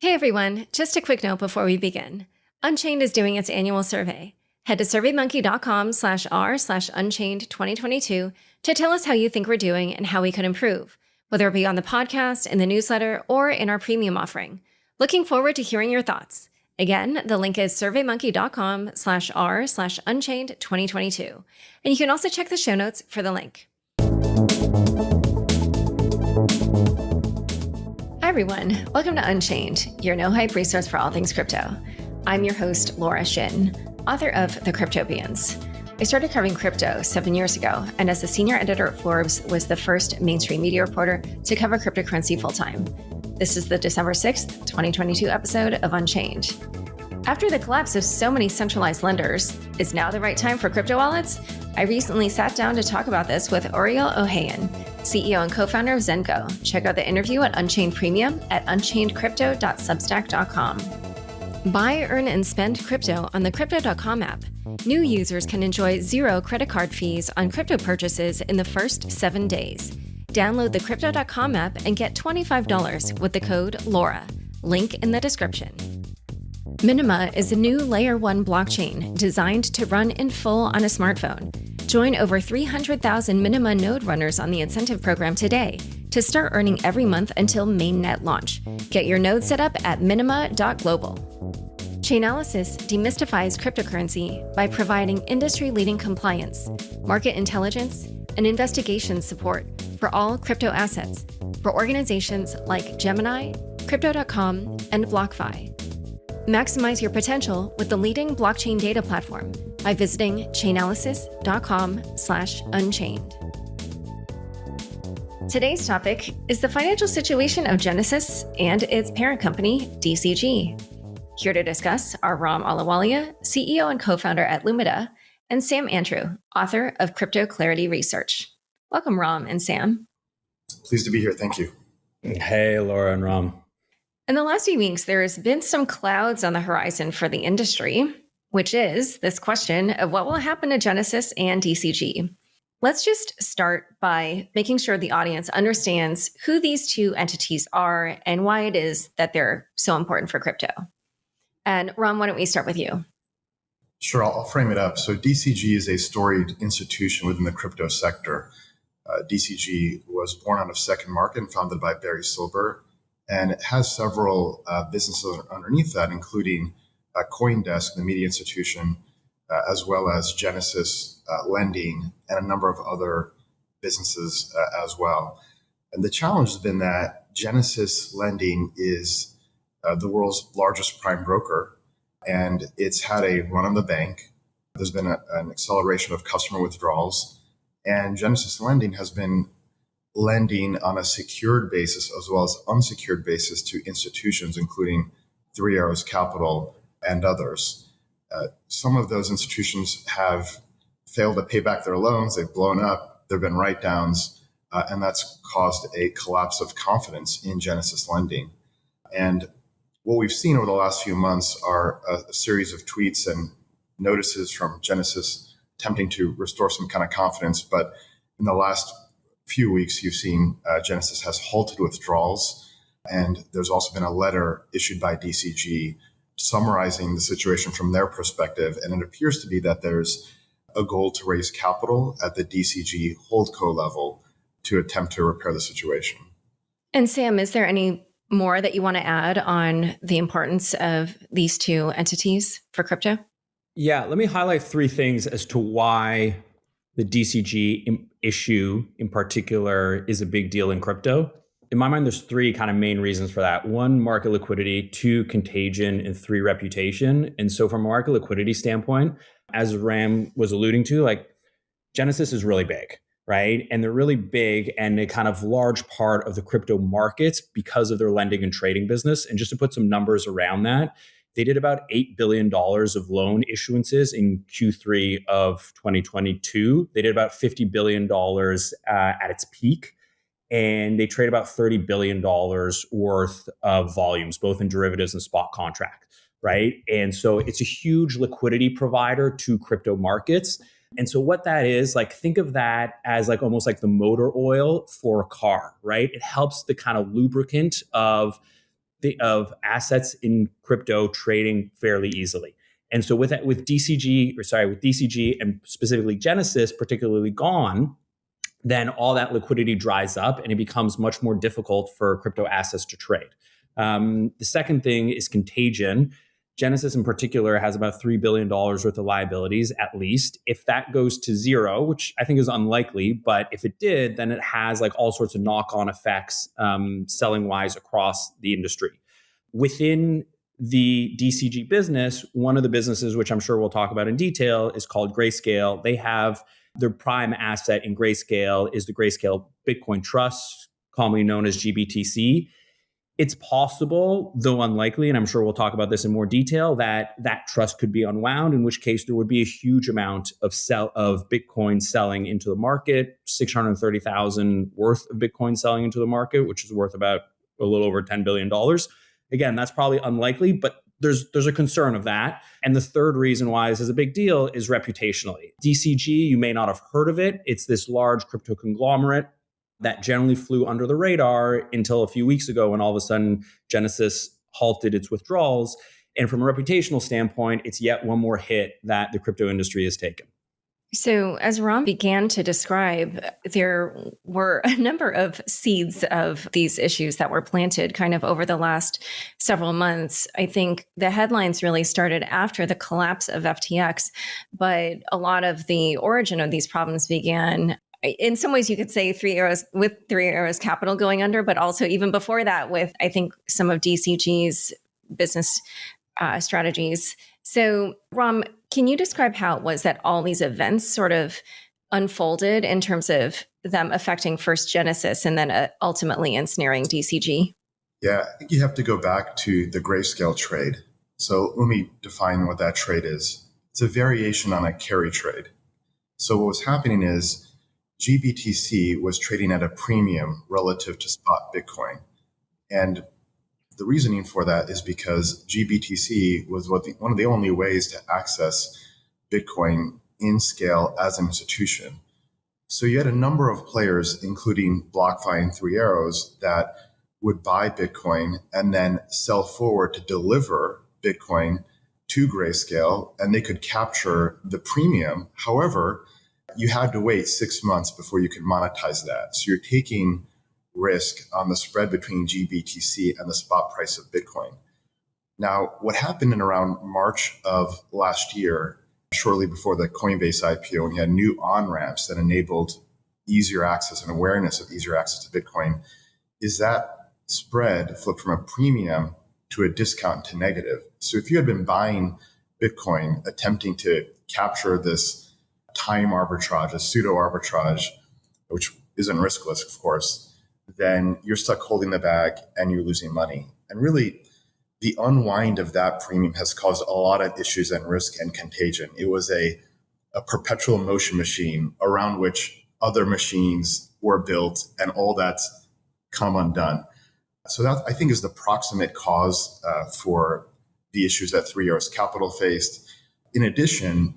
Hey everyone, just a quick note before we begin. Unchained is doing its annual survey. Head to surveymonkey.com/r/unchained 2022 to tell us how you think we're doing and how we could improve, whether it be on the podcast, in the newsletter, or in our premium offering. Looking forward to hearing your thoughts. Again, the link is surveymonkey.com/r/unchained 2022. And you can also check the show notes for the link. Hi everyone, welcome to Unchained, your no-hype resource for all things crypto. I'm your host, Laura Shin, author of The Cryptopians. I started covering crypto 7 years ago, and as the senior editor at Forbes, was the first mainstream media reporter to cover cryptocurrency full-time. This is the December 6th, 2022 episode of Unchained. After the collapse of so many centralized lenders, is now the right time for crypto wallets? I recently sat down to talk about this with Oriel Ohayon, CEO and co-founder of Zenko. Check out the interview at Unchained Premium at unchainedcrypto.substack.com. Buy, earn, and spend crypto on the Crypto.com app. New users can enjoy 0 credit card fees on crypto purchases in the first 7 days. Download the Crypto.com app and get $25 with the code LAURA. Link in the description. Minima is a new Layer 1 blockchain designed to run in full on a smartphone. Join over 300,000 Minima node runners on the incentive program today to start earning every month until mainnet launch. Get your node set up at minima.global. Chainalysis demystifies cryptocurrency by providing industry-leading compliance, market intelligence, and investigation support for all crypto assets for organizations like Gemini, Crypto.com, and BlockFi. Maximize your potential with the leading blockchain data platform by visiting chainalysis.com/unchained. Today's topic is the financial situation of Genesis and its parent company, DCG. Here to discuss are Ram Ahluwalia, CEO and co-founder at Lumida, and Sam Andrew, author of Crypto Clarity Research. Welcome, Ram and Sam. Pleased to be here. Thank you. Hey, Laura and Ram. In the last few weeks, there's been some clouds on the horizon for the industry, which is this question of what will happen to Genesis and DCG. Let's just start by making sure the audience understands who these two entities are and why it is that they're so important for crypto. And Ram, why don't we start with you? Sure, I'll frame it up. So DCG is a storied institution within the crypto sector. DCG was born out of Second Market and founded by Barry Silber. And it has several businesses underneath that, including CoinDesk, the media institution, as well as Genesis Lending, and a number of other businesses as well. And the challenge has been that Genesis Lending is the world's largest prime broker, and it's had a run on the bank. There's been an acceleration of customer withdrawals, and Genesis Lending has been lending on a secured basis as well as unsecured basis to institutions, including Three Arrows Capital and others. Some of those institutions have failed to pay back their loans. They've blown up. There have been write-downs, and that's caused a collapse of confidence in Genesis Lending. And what we've seen over the last few months are a series of tweets and notices from Genesis attempting to restore some kind of confidence. But in the last few weeks, you've seen Genesis has halted withdrawals, and there's also been a letter issued by DCG summarizing the situation from their perspective. And it appears to be that there's a goal to raise capital at the DCG holdco level to attempt to repair the situation. And Sam, is there any more that you want to add on the importance of these two entities for crypto? Yeah, let me highlight 3 things as to why the DCG issue in particular is a big deal in crypto. In my mind, there's 3 kind of main reasons for that. 1, market liquidity, 2, contagion, and 3, reputation. And so from a market liquidity standpoint, as Ram was alluding to, like Genesis is really big, right? And they're really big and a kind of large part of the crypto markets because of their lending and trading business. And just to put some numbers around that, they did about $8 billion of loan issuances in Q3 of 2022. They did about $50 billion at its peak. And they trade about $30 billion worth of volumes, both in derivatives and spot contract, right? And so it's a huge liquidity provider to crypto markets. And so what that is, like, think of that as like almost like the motor oil for a car, right? It helps the kind of lubricant of of assets in crypto trading fairly easily. And so with DCG and specifically Genesis particularly gone, then all that liquidity dries up and it becomes much more difficult for crypto assets to trade. The second thing is Contagion. Genesis in particular has about $3 billion worth of liabilities, at least. If that goes to zero, which I think is unlikely, but if it did, then it has like all sorts of knock-on effects selling-wise across the industry. Within the DCG business, one of the businesses, which I'm sure we'll talk about in detail, is called Grayscale. They have their prime asset in Grayscale is the Grayscale Bitcoin Trust, commonly known as GBTC. It's possible, though unlikely, and I'm sure we'll talk about this in more detail, that that trust could be unwound, in which case there would be a huge amount of Bitcoin selling into the market, 630,000 worth of Bitcoin selling into the market, which is worth about a little over $10 billion. Again, that's probably unlikely, but there's a concern of that. And the third reason why this is a big deal is reputationally. DCG, you may not have heard of it. It's this large crypto conglomerate that generally flew under the radar until a few weeks ago when all of a sudden Genesis halted its withdrawals. And from a reputational standpoint, it's yet one more hit that the crypto industry has taken. So as Ram began to describe, there were a number of seeds of these issues that were planted kind of over the last several months. I think the headlines really started after the collapse of FTX, but a lot of the origin of these problems began, in some ways you could say Three Arrows Capital going under, but also even before that with, I think, some of DCG's business strategies. So Ram, can you describe how it was that all these events sort of unfolded in terms of them affecting first Genesis and then ultimately ensnaring DCG? Yeah, I think you have to go back to the Grayscale trade. So let me define what that trade is. It's a variation on a carry trade. So what was happening is GBTC was trading at a premium relative to spot Bitcoin. And the reasoning for that is because GBTC was one of the only ways to access Bitcoin in scale as an institution. So you had a number of players, including BlockFi and Three Arrows, that would buy Bitcoin and then sell forward to deliver Bitcoin to Grayscale, and they could capture the premium. However, you had to wait 6 months before you could monetize that. So you're taking risk on the spread between GBTC and the spot price of Bitcoin. Now, what happened in around March of last year, shortly before the Coinbase IPO, when you had new on-ramps that enabled easier access and awareness of easier access to Bitcoin, is that spread flipped from a premium to a discount to negative. So if you had been buying Bitcoin, attempting to capture this time arbitrage, a pseudo arbitrage, which isn't riskless, of course, then you're stuck holding the bag and you're losing money. And really, the unwind of that premium has caused a lot of issues and risk and contagion. It was a perpetual motion machine around which other machines were built, and all that's come undone. So that, I think, is the proximate cause for the issues that Three Arrows Capital faced. In addition,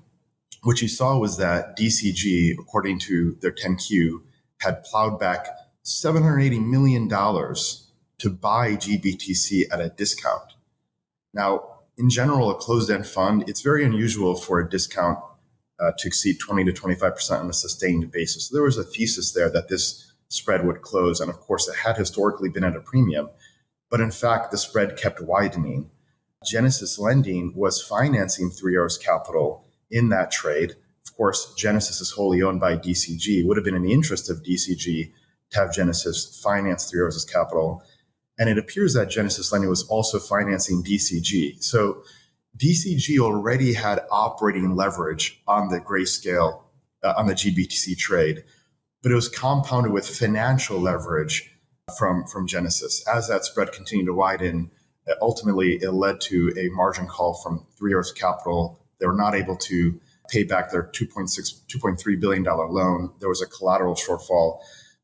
what you saw was that DCG, according to their 10Q, had plowed back $780 million to buy GBTC at a discount. Now, in general, a closed-end fund, it's very unusual for a discount to exceed 20 to 25% on a sustained basis. So there was a thesis there that this spread would close. And of course, it had historically been at a premium. But in fact, the spread kept widening. Genesis Lending was financing Three Arrows Capital in that trade. Of course, Genesis is wholly owned by DCG. It would have been in the interest of DCG to have Genesis finance Three Arrows Capital. And it appears that Genesis Lending was also financing DCG. So DCG already had operating leverage on the Grayscale, on the GBTC trade, but it was compounded with financial leverage from Genesis. As that spread continued to widen, ultimately it led to a margin call from Three Arrows Capital. They were not able to pay back their $2.3 billion loan. There was a collateral shortfall.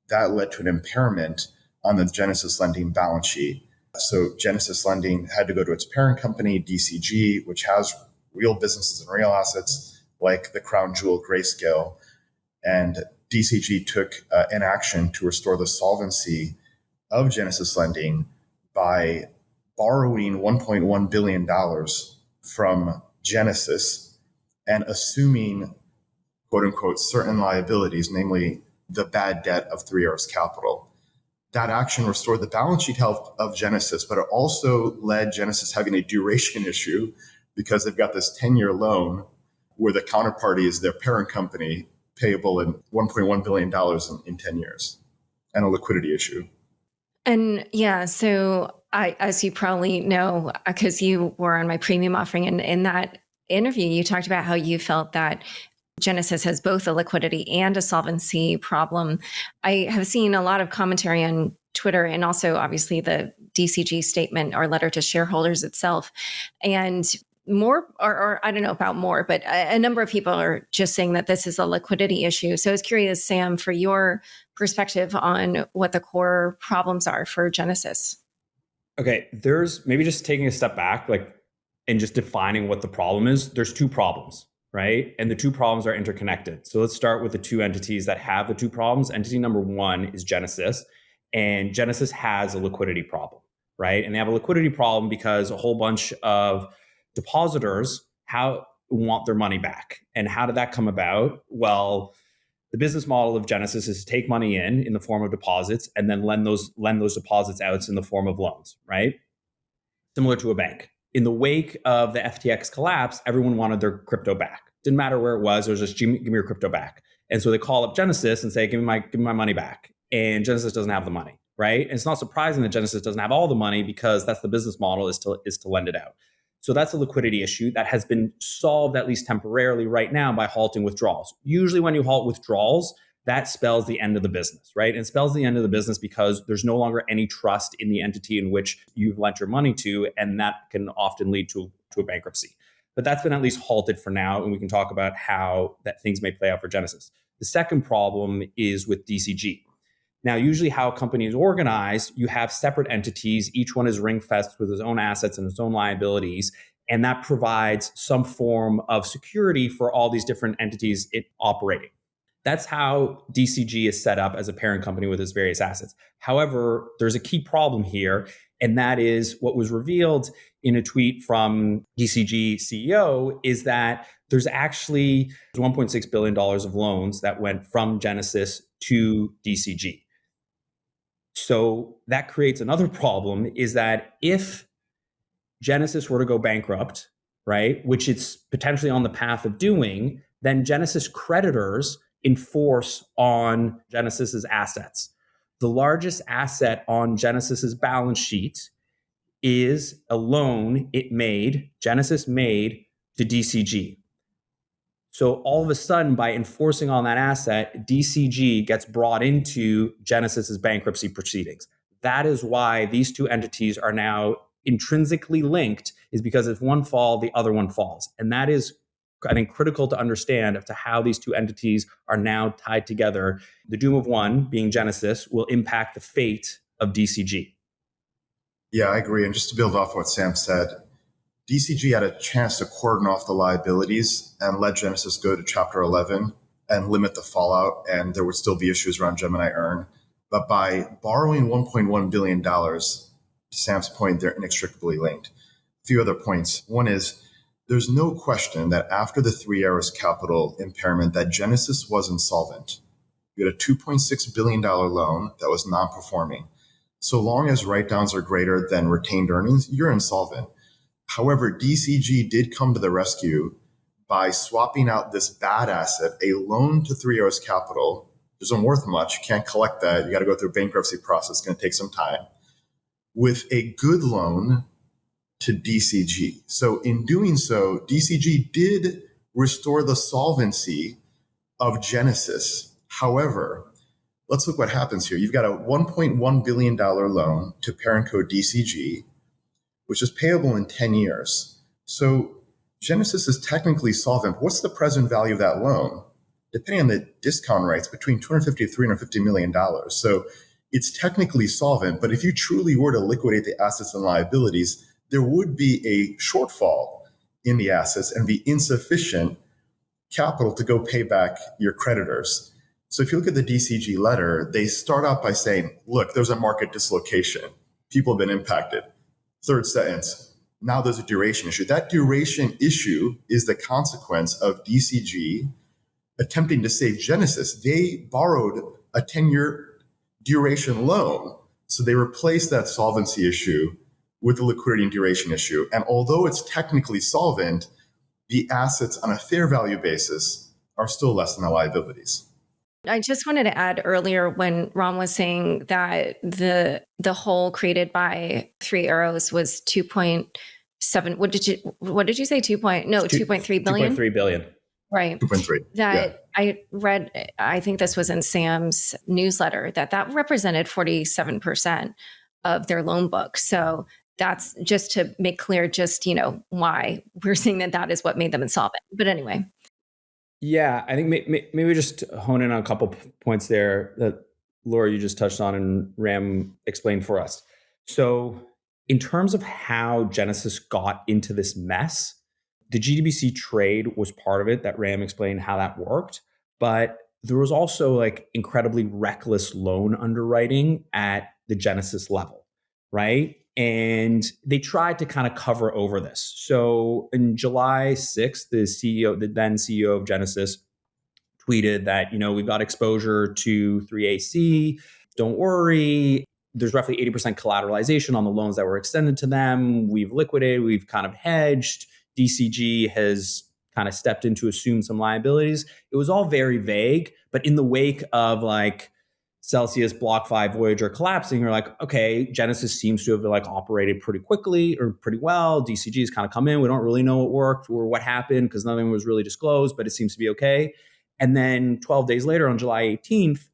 That led to an impairment on the Genesis Lending balance sheet. So Genesis Lending had to go to its parent company, DCG, which has real businesses and real assets like the crown jewel Grayscale. And DCG took an action to restore the solvency of Genesis Lending by borrowing $1.1 billion from Genesis and assuming, quote unquote, certain liabilities, namely the bad debt of Three Arrows Capital. That action restored the balance sheet health of Genesis, but it also led Genesis having a duration issue because they've got this 10-year loan where the counterparty is their parent company payable in $1.1 billion in 10 years, and a liquidity issue. And yeah, so as you probably know, because you were on my premium offering, and in that interview, you talked about how you felt that Genesis has both a liquidity and a solvency problem. I have seen a lot of commentary on Twitter and also obviously the DCG statement or letter to shareholders itself. And more, or I don't know about more, but a number of people are just saying that this is a liquidity issue. So I was curious, Sam, for your perspective on what the core problems are for Genesis. Okay, there's maybe just taking a step back, and just defining what the problem is. There's two problems, right? And the two problems are interconnected. So let's start with the two entities that have the two problems. Entity number one is Genesis, and Genesis has a liquidity problem, right? And they have a liquidity problem because a whole bunch of depositors want their money back. And how did that come about? Well, the business model of Genesis is to take money in the form of deposits and then lend those deposits out in the form of loans, right? Similar to a bank. In the wake of the FTX collapse, everyone wanted their crypto back. Didn't matter where it was just give me your crypto back. And so they call up Genesis and say, give me my money back. And Genesis doesn't have the money, right? And it's not surprising that Genesis doesn't have all the money because that's the business model, is to lend it out. So that's a liquidity issue that has been solved, at least temporarily right now, by halting withdrawals. Usually when you halt withdrawals, that spells the end of the business, right? And it spells the end of the business because there's no longer any trust in the entity in which you've lent your money to, and that can often lead to a bankruptcy. But that's been at least halted for now, and we can talk about how that things may play out for Genesis. The second problem is with DCG. Now, usually how a company is organized, you have separate entities. Each one is ring-fenced with its own assets and its own liabilities, and that provides some form of security for all these different entities operating. That's how DCG is set up as a parent company with its various assets. However, there's a key problem here, and that is what was revealed in a tweet from DCG CEO is that there's actually $1.6 billion of loans that went from Genesis to DCG. So that creates another problem, is that if Genesis were to go bankrupt, right, which it's potentially on the path of doing, then Genesis creditors enforce on Genesis's assets. The largest asset on Genesis's balance sheet is a loan Genesis made to DCG. So all of a sudden, by enforcing on that asset, DCG gets brought into Genesis's bankruptcy proceedings. That is why these two entities are now intrinsically linked, is because if one falls, the other one falls. And that is, I think, critical to understand as to how these two entities are now tied together. The doom of one, being Genesis, will impact the fate of DCG. Yeah, I agree. And just to build off what Sam said, DCG had a chance to cordon off the liabilities and let Genesis go to Chapter 11 and limit the fallout, and there would still be issues around Gemini Earn. But by borrowing $1.1 billion, to Sam's point, they're inextricably linked. A few other points. One is, there's no question that after the Three Arrows Capital impairment, that Genesis was insolvent. You had a $2.6 billion loan that was non-performing. So long as write-downs are greater than retained earnings, you're insolvent. However, DCG did come to the rescue by swapping out this bad asset, a loan to Three Arrows Capital. It isn't worth much. You can't collect that. You got to go through a bankruptcy process. It's going to take some time. With a good loan to DCG. So in doing so, DCG did restore the solvency of Genesis. However, let's look what happens here. You've got a $1.1 billion loan to parent co DCG, which is payable in 10 years. So Genesis is technically solvent. What's the present value of that loan? Depending on the discount rates, between $250 to $350 million. So it's technically solvent, but if you truly were to liquidate the assets and liabilities, there would be a shortfall in the assets and be insufficient capital to go pay back your creditors. So if you look at the DCG letter, they start out by saying, look, there's a market dislocation. People have been impacted. Third sentence, now there's a duration issue. That duration issue is the consequence of DCG attempting to save Genesis. They borrowed a 10-year duration loan. So they replaced that solvency issue with the liquidity and duration issue. And although it's technically solvent, the assets on a fair value basis are still less than the liabilities. I just wanted to add earlier when Ron was saying that the hole created by Three Arrows was 2.7. What did you say? 2.3 billion. 2.3 billion. Right. 2.3. That yeah. I read, I think this was in Sam's newsletter, that represented 47% of their loan book. So that's just to make clear just, why we're saying that is what made them insolvent. But anyway. Yeah, I think maybe just hone in on a couple points there that Laura, you just touched on and Ram explained for us. So in terms of how Genesis got into this mess, the GBTC trade was part of it that Ram explained how that worked. But there was also like incredibly reckless loan underwriting at the Genesis level, right? And they tried to kind of cover over this. So in July 6th, the then CEO of Genesis tweeted that, we've got exposure to 3AC. Don't worry. There's roughly 80% collateralization on the loans that were extended to them. We've liquidated, we've kind of hedged. DCG has kind of stepped in to assume some liabilities. It was all very vague, but in the wake of like Celsius, BlockFi, Voyager collapsing, you're like, okay, Genesis seems to have like operated pretty quickly or pretty well. DCG has kind of come in. We don't really know what worked or what happened because nothing was really disclosed, but it seems to be okay. And then 12 days later on July 18th,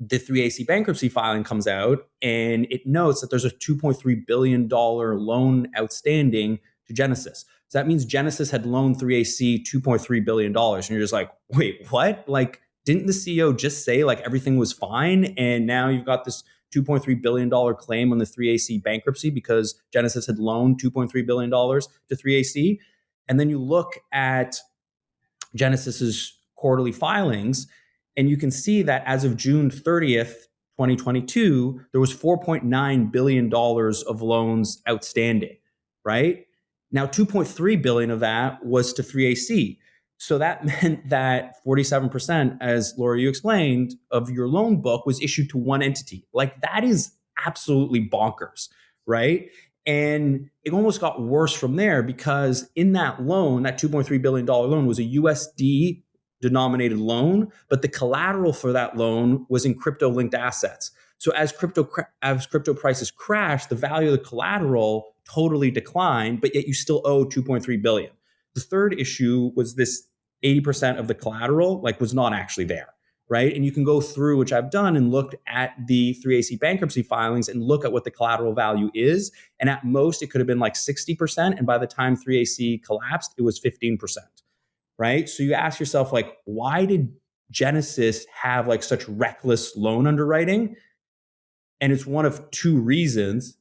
the 3AC bankruptcy filing comes out and it notes that there's a $2.3 billion loan outstanding to Genesis. So that means Genesis had loaned 3AC $2.3 billion. And you're just like, wait, what? Like, didn't the CEO just say like everything was fine? And now you've got this $2.3 billion claim on the 3AC bankruptcy because Genesis had loaned $2.3 billion to 3AC. And then you look at Genesis's quarterly filings, and you can see that as of June 30th, 2022, there was $4.9 billion of loans outstanding, right? Now, 2.3 billion of that was to 3AC. So that meant that 47%, as Laura, you explained, of your loan book was issued to one entity. Like that is absolutely bonkers, right? And it almost got worse from there because in that loan, that $2.3 billion loan was a USD denominated loan, but the collateral for that loan was in crypto linked assets. So as crypto prices crashed, the value of the collateral totally declined, but yet you still owe 2.3 billion. The third issue was this 80% of the collateral was not actually there, right? And you can go through, which I've done, and looked at the 3AC bankruptcy filings and look at what the collateral value is. And at most, it could have been 60%. And by the time 3AC collapsed, it was 15%, right? So you ask yourself, why did Genesis have such reckless loan underwriting? And it's one of two reasons.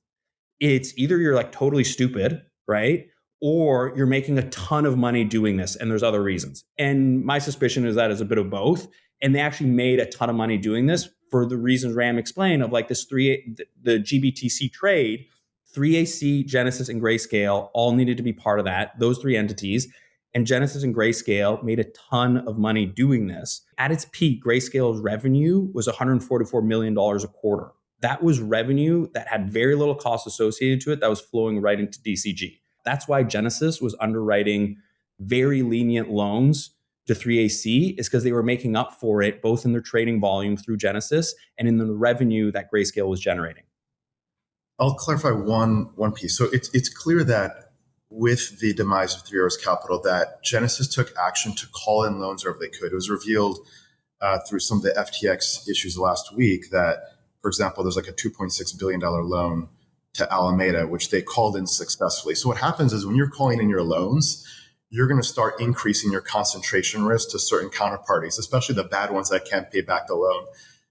It's either you're totally stupid, right? Or you're making a ton of money doing this, and there's other reasons. And my suspicion is that is a bit of both. And they actually made a ton of money doing this for the reasons Ram explained of the GBTC trade. 3AC, Genesis, and Grayscale all needed to be part of that, those three entities. And Genesis and Grayscale made a ton of money doing this. At its peak, Grayscale's revenue was $144 million a quarter. That was revenue that had very little cost associated to it that was flowing right into DCG. That's why Genesis was underwriting very lenient loans to 3AC, is because they were making up for it both in their trading volume through Genesis and in the revenue that Grayscale was generating. I'll clarify one piece. So it's clear that with the demise of Three Arrows Capital, that Genesis took action to call in loans wherever they could. It was revealed through some of the FTX issues last week that, for example, there's a $2.6 billion loan to Alameda, which they called in successfully. So what happens is when you're calling in your loans, you're going to start increasing your concentration risk to certain counterparties, especially the bad ones that can't pay back the loan.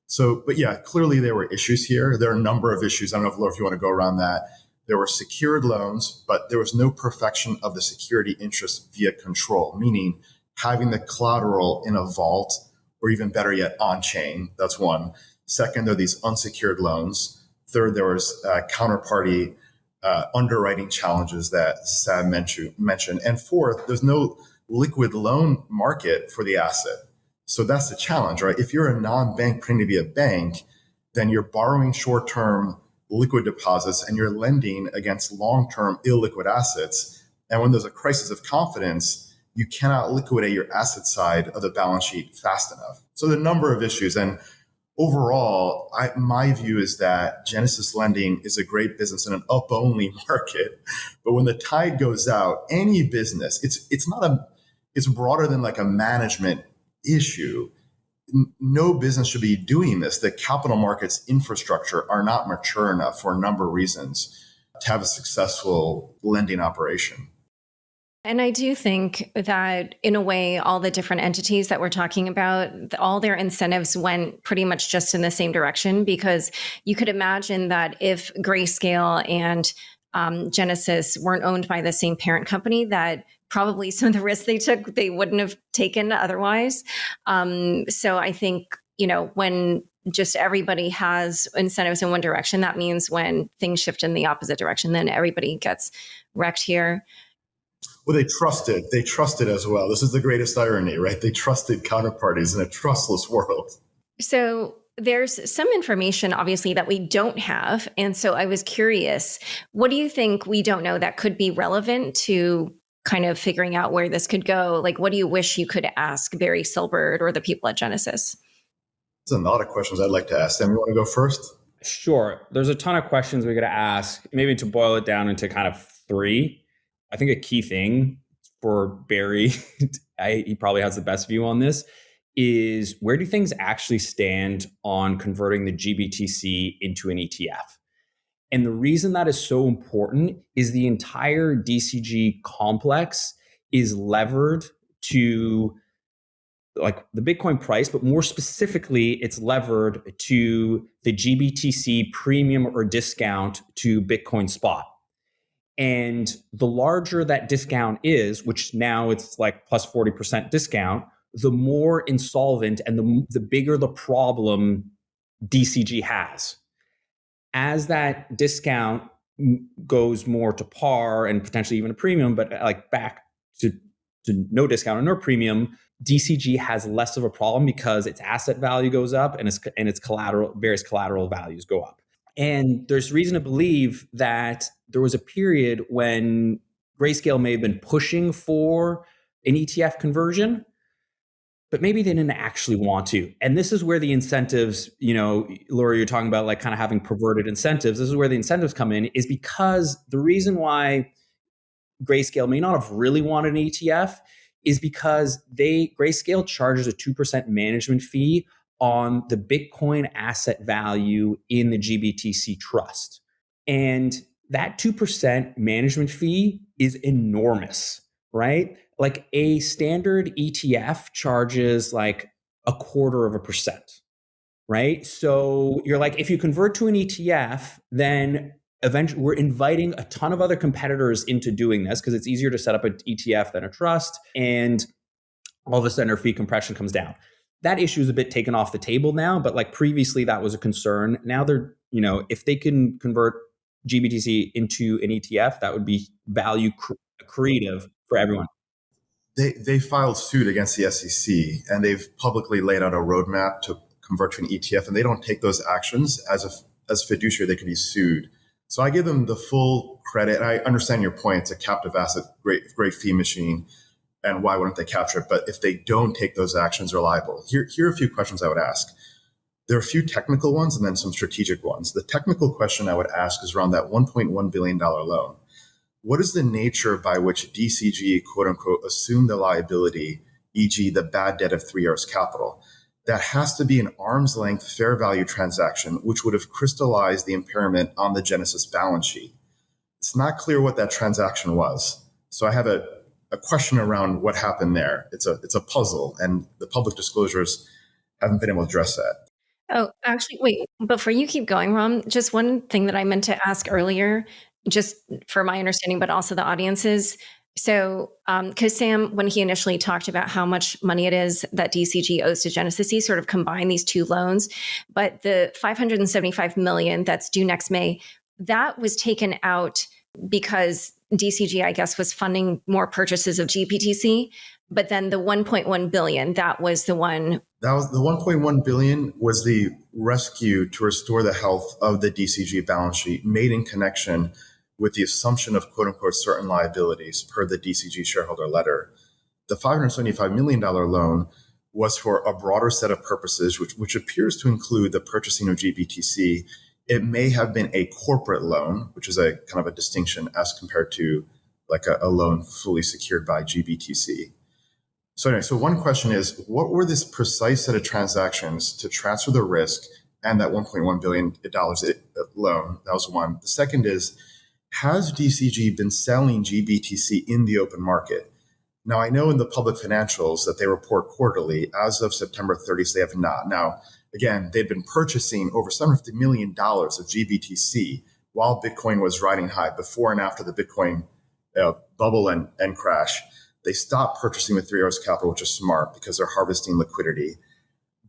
So, but yeah, clearly there were issues here. There are a number of issues. I don't know if, Laura, if you want to go around that. There were secured loans, but there was no perfection of the security interest via control, meaning having the collateral in a vault or even better yet, on chain. That's one. Second, there are these unsecured loans. Third, there was counterparty underwriting challenges that Sam mentioned. And fourth, there's no liquid loan market for the asset. So that's the challenge, right? If you're a non-bank pretending to be a bank, then you're borrowing short-term liquid deposits and you're lending against long-term illiquid assets. And when there's a crisis of confidence, you cannot liquidate your asset side of the balance sheet fast enough. So the number of issues. And overall, my view is that Genesis lending is a great business in an up-only market. But when the tide goes out, any business, it's broader than like a management issue. No business should be doing this. The capital markets infrastructure are not mature enough for a number of reasons to have a successful lending operation. And I do think that in a way, all the different entities that we're talking about, all their incentives went pretty much just in the same direction, because you could imagine that if Grayscale and Genesis weren't owned by the same parent company, that probably some of the risks they took, they wouldn't have taken otherwise. So I think, when just everybody has incentives in one direction, that means when things shift in the opposite direction, then everybody gets wrecked here. Well, they trusted as well. This is the greatest irony, right? They trusted counterparties in a trustless world. So there's some information, obviously, that we don't have. And so I was curious, what do you think we don't know that could be relevant to kind of figuring out where this could go? Like, what do you wish you could ask Barry Silbert or the people at Genesis? There's a lot of questions I'd like to ask them. You want to go first? Sure. There's a ton of questions we got to ask. Maybe to boil it down into kind of three. I think a key thing for Barry, he probably has the best view on this, is where do things actually stand on converting the GBTC into an ETF? And the reason that is so important is the entire DCG complex is levered to like the Bitcoin price, but more specifically, it's levered to the GBTC premium or discount to Bitcoin spot. And the larger that discount is, which now it's like plus 40% discount, the more insolvent and the bigger the problem DCG has. As that discount goes more to par and potentially even a premium, but like back to no discount or no premium, DCG has less of a problem because its asset value goes up and its various collateral values go up. And there's reason to believe that there was a period when Grayscale may have been pushing for an ETF conversion, but maybe they didn't actually want to. And this is where the incentives, Laura, you're talking about like kind of having perverted incentives. This is where the incentives come in, is because the reason why Grayscale may not have really wanted an ETF is because Grayscale charges a 2% management fee on the Bitcoin asset value in the GBTC trust. And that 2% management fee is enormous, right? Like a standard ETF charges like 0.25%, right? So you're like, if you convert to an ETF, then eventually we're inviting a ton of other competitors into doing this because it's easier to set up an ETF than a trust. And all of a sudden our fee compression comes down. That issue is a bit taken off the table now, but like previously that was a concern. Now they're, if they can convert GBTC into an ETF, that would be value creative for everyone. They filed suit against the SEC and they've publicly laid out a roadmap to convert to an ETF, and they don't take those actions as fiduciary, they can be sued. So I give them the full credit. I understand your point. It's a captive asset, great fee machine. And why wouldn't they capture it? But if they don't take those actions, they're liable. Here are a few questions I would ask. There are a few technical ones and then some strategic ones. The technical question I would ask is around that $1.1 billion loan. What is the nature by which DCG, quote unquote, assumed the liability, e.g. the bad debt of 3 R's Capital? That has to be an arm's length fair value transaction, which would have crystallized the impairment on the Genesis balance sheet. It's not clear what that transaction was. So I have a question around what happened there. It's a puzzle, and the public disclosures haven't been able to address that. Oh, actually, wait, before you keep going, Ram, just one thing that I meant to ask earlier, just for my understanding, but also the audience's. So, because Sam, when he initially talked about how much money it is that DCG owes to Genesis, he sort of combined these two loans. But the $575 million that's due next May, that was taken out because DCG, I guess, was funding more purchases of GBTC. But then the 1.1 billion, that was the one. That was the 1.1 billion was the rescue to restore the health of the DCG balance sheet made in connection with the assumption of quote unquote certain liabilities per the DCG shareholder letter. The $575 million loan was for a broader set of purposes, which appears to include the purchasing of GBTC. It may have been a corporate loan, which is a kind of a distinction as compared to like a loan fully secured by GBTC. So anyway, so one question is, what were this precise set of transactions to transfer the risk and that $1.1 billion loan? That was one. The second is, has DCG been selling GBTC in the open market? Now, I know in the public financials that they report quarterly. As of September 30th, they have not. Now, again, they'd been purchasing over $750 million of GBTC while Bitcoin was riding high, before and after the Bitcoin bubble and crash. They stopped purchasing with Three Arrows Capital, which is smart because they're harvesting liquidity.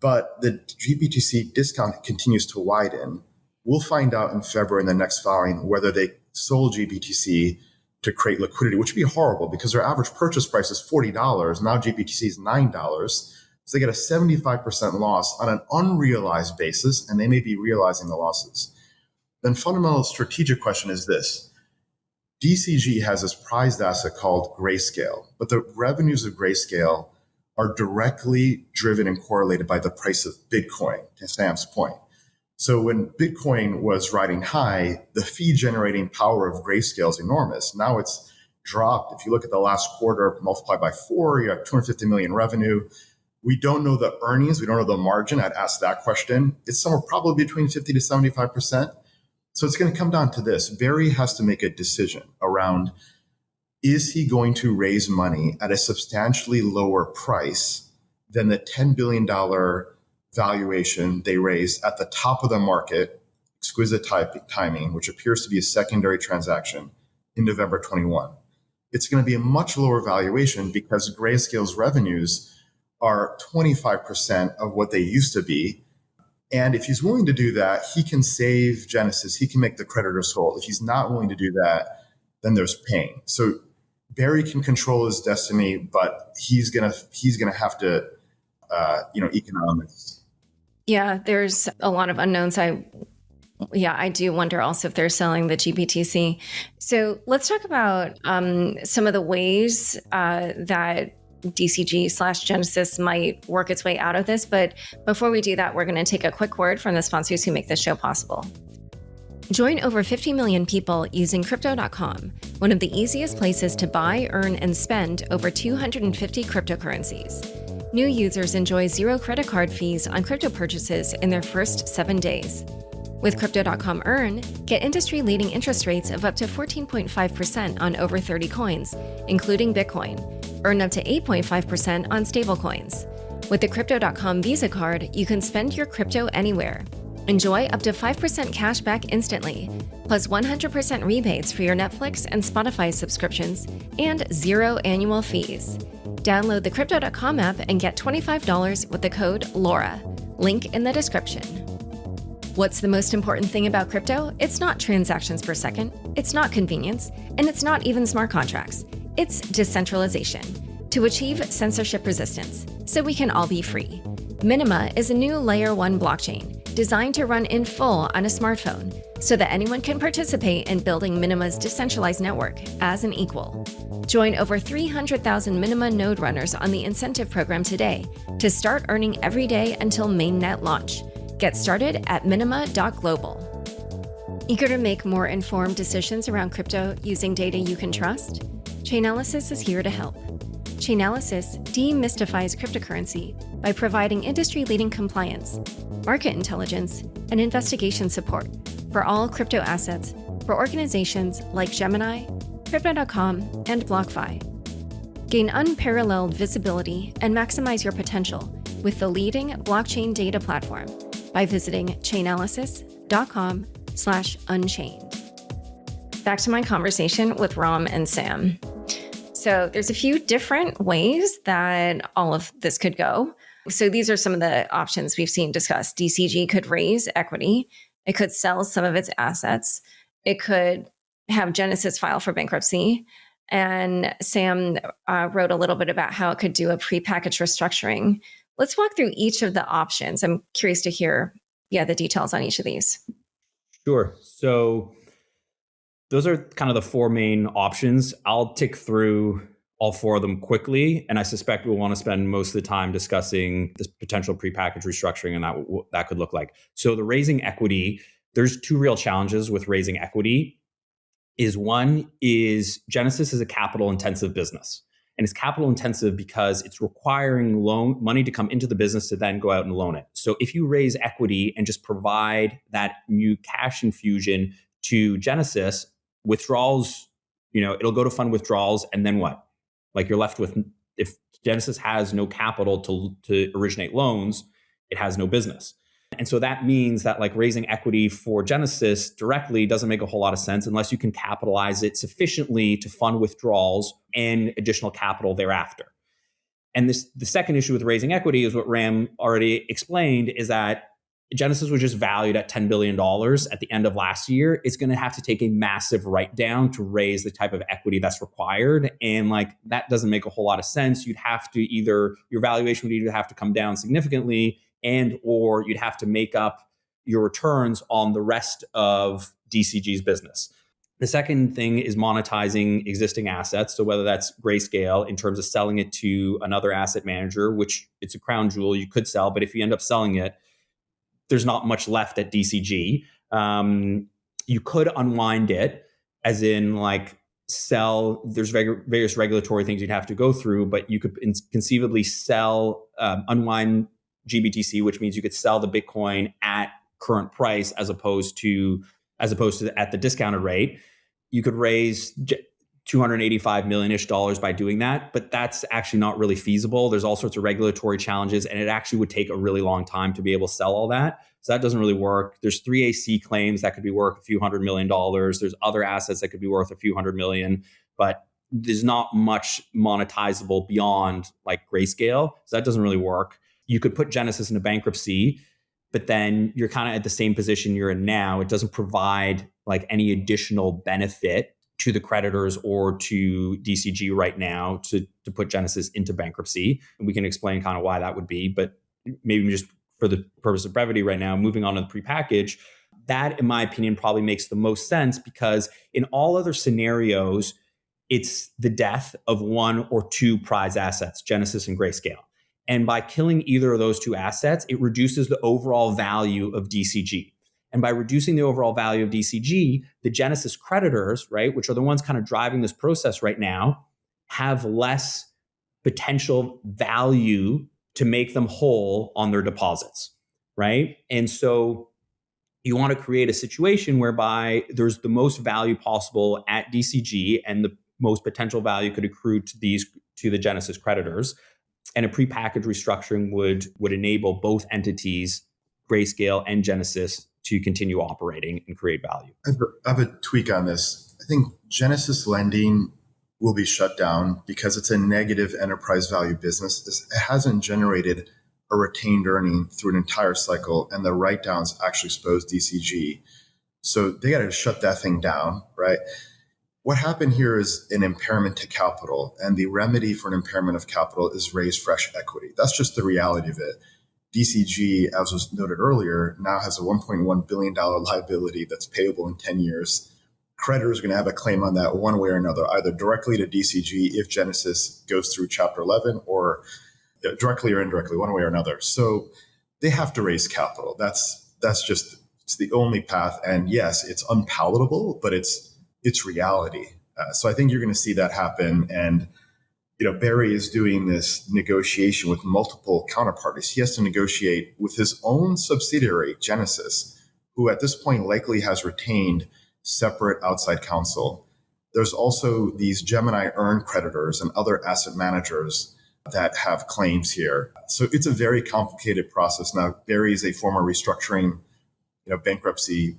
But the GBTC discount continues to widen. We'll find out in February in the next filing whether they sold GBTC to create liquidity, which would be horrible because their average purchase price is $40. Now GBTC is $9. So they get a 75% loss on an unrealized basis, and they may be realizing the losses. Then fundamental strategic question is this. DCG has this prized asset called Grayscale, but the revenues of Grayscale are directly driven and correlated by the price of Bitcoin, to Sam's point. So when Bitcoin was riding high, the fee generating power of Grayscale is enormous. Now it's dropped. If you look at the last quarter, multiplied by 4, you have 250 million revenue. We don't know the earnings. We don't know the margin. I'd ask that question. It's somewhere probably between 50 to 75%. So it's going to come down to this. Barry has to make a decision around, is he going to raise money at a substantially lower price than the $10 billion valuation they raised at the top of the market, exquisite timing, which appears to be a secondary transaction in November 21. It's going to be a much lower valuation because Grayscale's revenues are 25% of what they used to be. And if he's willing to do that, he can save Genesis. He can make the creditors whole. If he's not willing to do that, then there's pain. So Barry can control his destiny, but he's gonna have to, economics. Yeah, there's a lot of unknowns. I do wonder also if they're selling the GBTC. So let's talk about some of the ways that DCG/Genesis might work its way out of this. But before we do that, we're going to take a quick word from the sponsors who make this show possible. Join over 50 million people using Crypto.com, one of the easiest places to buy, earn, and spend over 250 cryptocurrencies. New users enjoy 0 credit card fees on crypto purchases in their first 7 days. With Crypto.com Earn, get industry-leading interest rates of up to 14.5% on over 30 coins, including Bitcoin. Earn up to 8.5% on stablecoins. With the Crypto.com Visa card, you can spend your crypto anywhere. Enjoy up to 5% cash back instantly, plus 100% rebates for your Netflix and Spotify subscriptions, and 0 annual fees. Download the Crypto.com app and get $25 with the code LAURA. Link in the description. What's the most important thing about crypto? It's not transactions per second, it's not convenience, and it's not even smart contracts. It's decentralization to achieve censorship resistance so we can all be free. Minima is a new Layer 1 blockchain designed to run in full on a smartphone so that anyone can participate in building Minima's decentralized network as an equal. Join over 300,000 Minima node runners on the incentive program today to start earning every day until mainnet launch. Get started at minima.global. Eager to make more informed decisions around crypto using data you can trust? Chainalysis is here to help. Chainalysis demystifies cryptocurrency by providing industry-leading compliance, market intelligence, and investigation support for all crypto assets for organizations like Gemini, Crypto.com, and BlockFi. Gain unparalleled visibility and maximize your potential with the leading blockchain data platform by visiting chainalysis.com/unchained. Back to my conversation with Ram and Sam. So there's a few different ways that all of this could go. So these are some of the options we've seen discussed. DCG could raise equity. It could sell some of its assets. it could have Genesis file for bankruptcy. And Sam wrote a little bit about how it could do a prepackaged restructuring. Let's walk through each of the options. I'm curious to hear, the details on each of these. Sure. So those are kind of the four main options. I'll tick through all four of them quickly, and I suspect we'll want to spend most of the time discussing this potential prepackaged restructuring and what that could look like. So the raising equity, there's two real challenges with raising equity. One is Genesis is a capital intensive business, and it's capital intensive because it's requiring money to come into the business to then go out and loan it. So if you raise equity and just provide that new cash infusion to Genesis, withdrawals, it'll go to fund withdrawals, and then what? Like you're left with, if Genesis has no capital to originate loans, it has no business. And so that means that like raising equity for Genesis directly doesn't make a whole lot of sense unless you can capitalize it sufficiently to fund withdrawals and additional capital thereafter. And the second issue with raising equity is what Ram already explained, is that Genesis was just valued at $10 billion at the end of last year. It's going to have to take a massive write down to raise the type of equity that's required. And like, that doesn't make a whole lot of sense. You'd have to your valuation would either have to come down significantly or you'd have to make up your returns on the rest of DCG's business. The second thing is monetizing existing assets. So whether that's Grayscale in terms of selling it to another asset manager, which it's a crown jewel you could sell, but if you end up selling it, there's not much left at DCG. You could unwind it, as in like sell, there's various regulatory things you'd have to go through, but you could conceivably unwind GBTC, which means you could sell the Bitcoin at current price as opposed to at the discounted rate. You could raise $285 million-ish by doing that, but that's actually not really feasible. There's all sorts of regulatory challenges, and it actually would take a really long time to be able to sell all that. So that doesn't really work. There's 3AC claims that could be worth a few $100 million. There's other assets that could be worth a few $100 million, but there's not much monetizable beyond like Grayscale. So that doesn't really work. You could put Genesis into bankruptcy, but then you're kind of at the same position you're in now. It doesn't provide like any additional benefit to the creditors or to DCG right now to put Genesis into bankruptcy. And we can explain kind of why that would be, but maybe just for the purpose of brevity right now, moving on to the prepackage, that in my opinion probably makes the most sense, because in all other scenarios, it's the death of one or two prize assets, Genesis and Grayscale. And by killing either of those two assets, it reduces the overall value of DCG. And by reducing the overall value of DCG, the Genesis creditors, right, which are the ones kind of driving this process right now, have less potential value to make them whole on their deposits, right? And so you want to create a situation whereby there's the most value possible at DCG, and the most potential value could accrue to the Genesis creditors. And a prepackaged restructuring would enable both entities, Grayscale and Genesis, to continue operating and create value. I have a tweak on this. I think Genesis lending will be shut down because it's a negative enterprise value business. It hasn't generated a retained earning through an entire cycle, and the write-downs actually expose DCG. So they got to shut that thing down, right? What happened here is an impairment to capital, and the remedy for an impairment of capital is raise fresh equity. That's just the reality of it. DCG, as was noted earlier, now has a $1.1 billion liability that's payable in 10 years. Creditors are going to have a claim on that one way or another, either directly to DCG if Genesis goes through Chapter 11, or directly or indirectly, one way or another. So they have to raise capital. It's the only path. And yes, it's unpalatable, but it's reality. So I think you're going to see that happen. And Barry is doing this negotiation with multiple counterparties. He has to negotiate with his own subsidiary, Genesis, who at this point likely has retained separate outside counsel. There's also these Gemini earn creditors and other asset managers that have claims here. So it's a very complicated process. Now, Barry is a former restructuring, bankruptcy,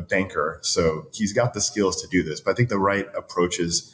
banker. So he's got the skills to do this. But I think the right approach is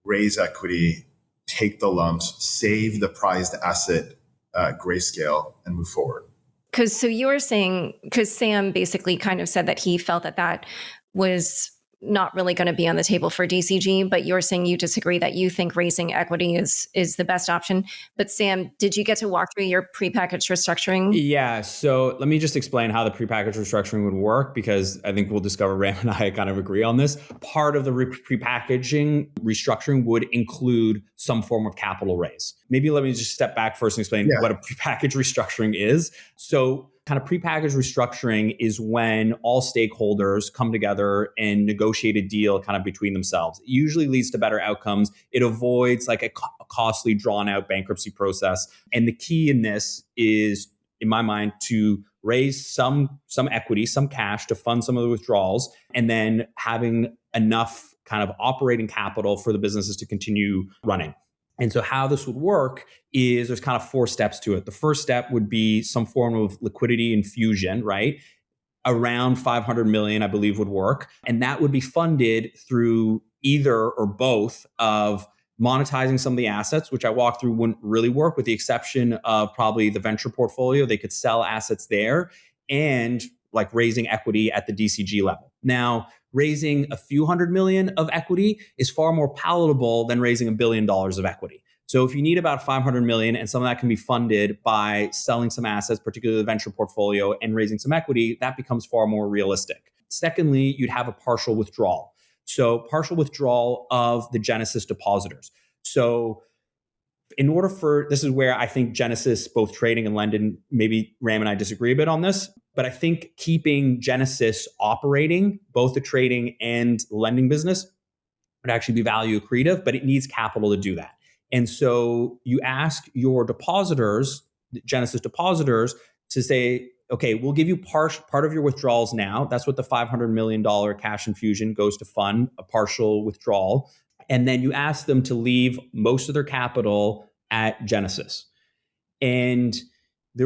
raise equity, take the lumps, save the prized asset, Grayscale, and move forward. Because Sam basically kind of said that he felt that was not really going to be on the table for DCG, but you're saying you disagree, that you think raising equity is the best option. But Sam, did you get to walk through your prepackaged restructuring? Yeah. So let me just explain how the prepackaged restructuring would work, because I think we'll discover Ram and I kind of agree on this. Part of the prepackaging restructuring would include some form of capital raise. Maybe let me just step back first and explain what a prepackaged restructuring is. So kind of prepackaged restructuring is when all stakeholders come together and negotiate a deal kind of between themselves. It usually leads to better outcomes. It avoids like a costly, drawn out bankruptcy process. And the key in this is, in my mind, to raise some equity, some cash to fund some of the withdrawals, and then having enough kind of operating capital for the businesses to continue running. And so how this would work is there's kind of 4 steps to it. The first step would be some form of liquidity infusion, right? Around 500 million, I believe, would work. And that would be funded through either or both of monetizing some of the assets, which I walked through wouldn't really work, with the exception of probably the venture portfolio. They could sell assets there, and like raising equity at the DCG level. Now, raising a few hundred million of equity is far more palatable than raising $1 billion of equity. So if you need about 500 million, and some of that can be funded by selling some assets, particularly the venture portfolio, and raising some equity, that becomes far more realistic. Secondly, you'd have a partial withdrawal. So partial withdrawal of the Genesis depositors. So in order for, this is where I think Genesis, both trading and lending, maybe Ram and I disagree a bit on this, but I think keeping Genesis operating, both the trading and lending business, would actually be value accretive, but it needs capital to do that. And so you ask your depositors, Genesis depositors, to say, okay, we'll give you part of your withdrawals now. That's what the $500 million cash infusion goes to fund, a partial withdrawal. And then you ask them to leave most of their capital at Genesis. And they'd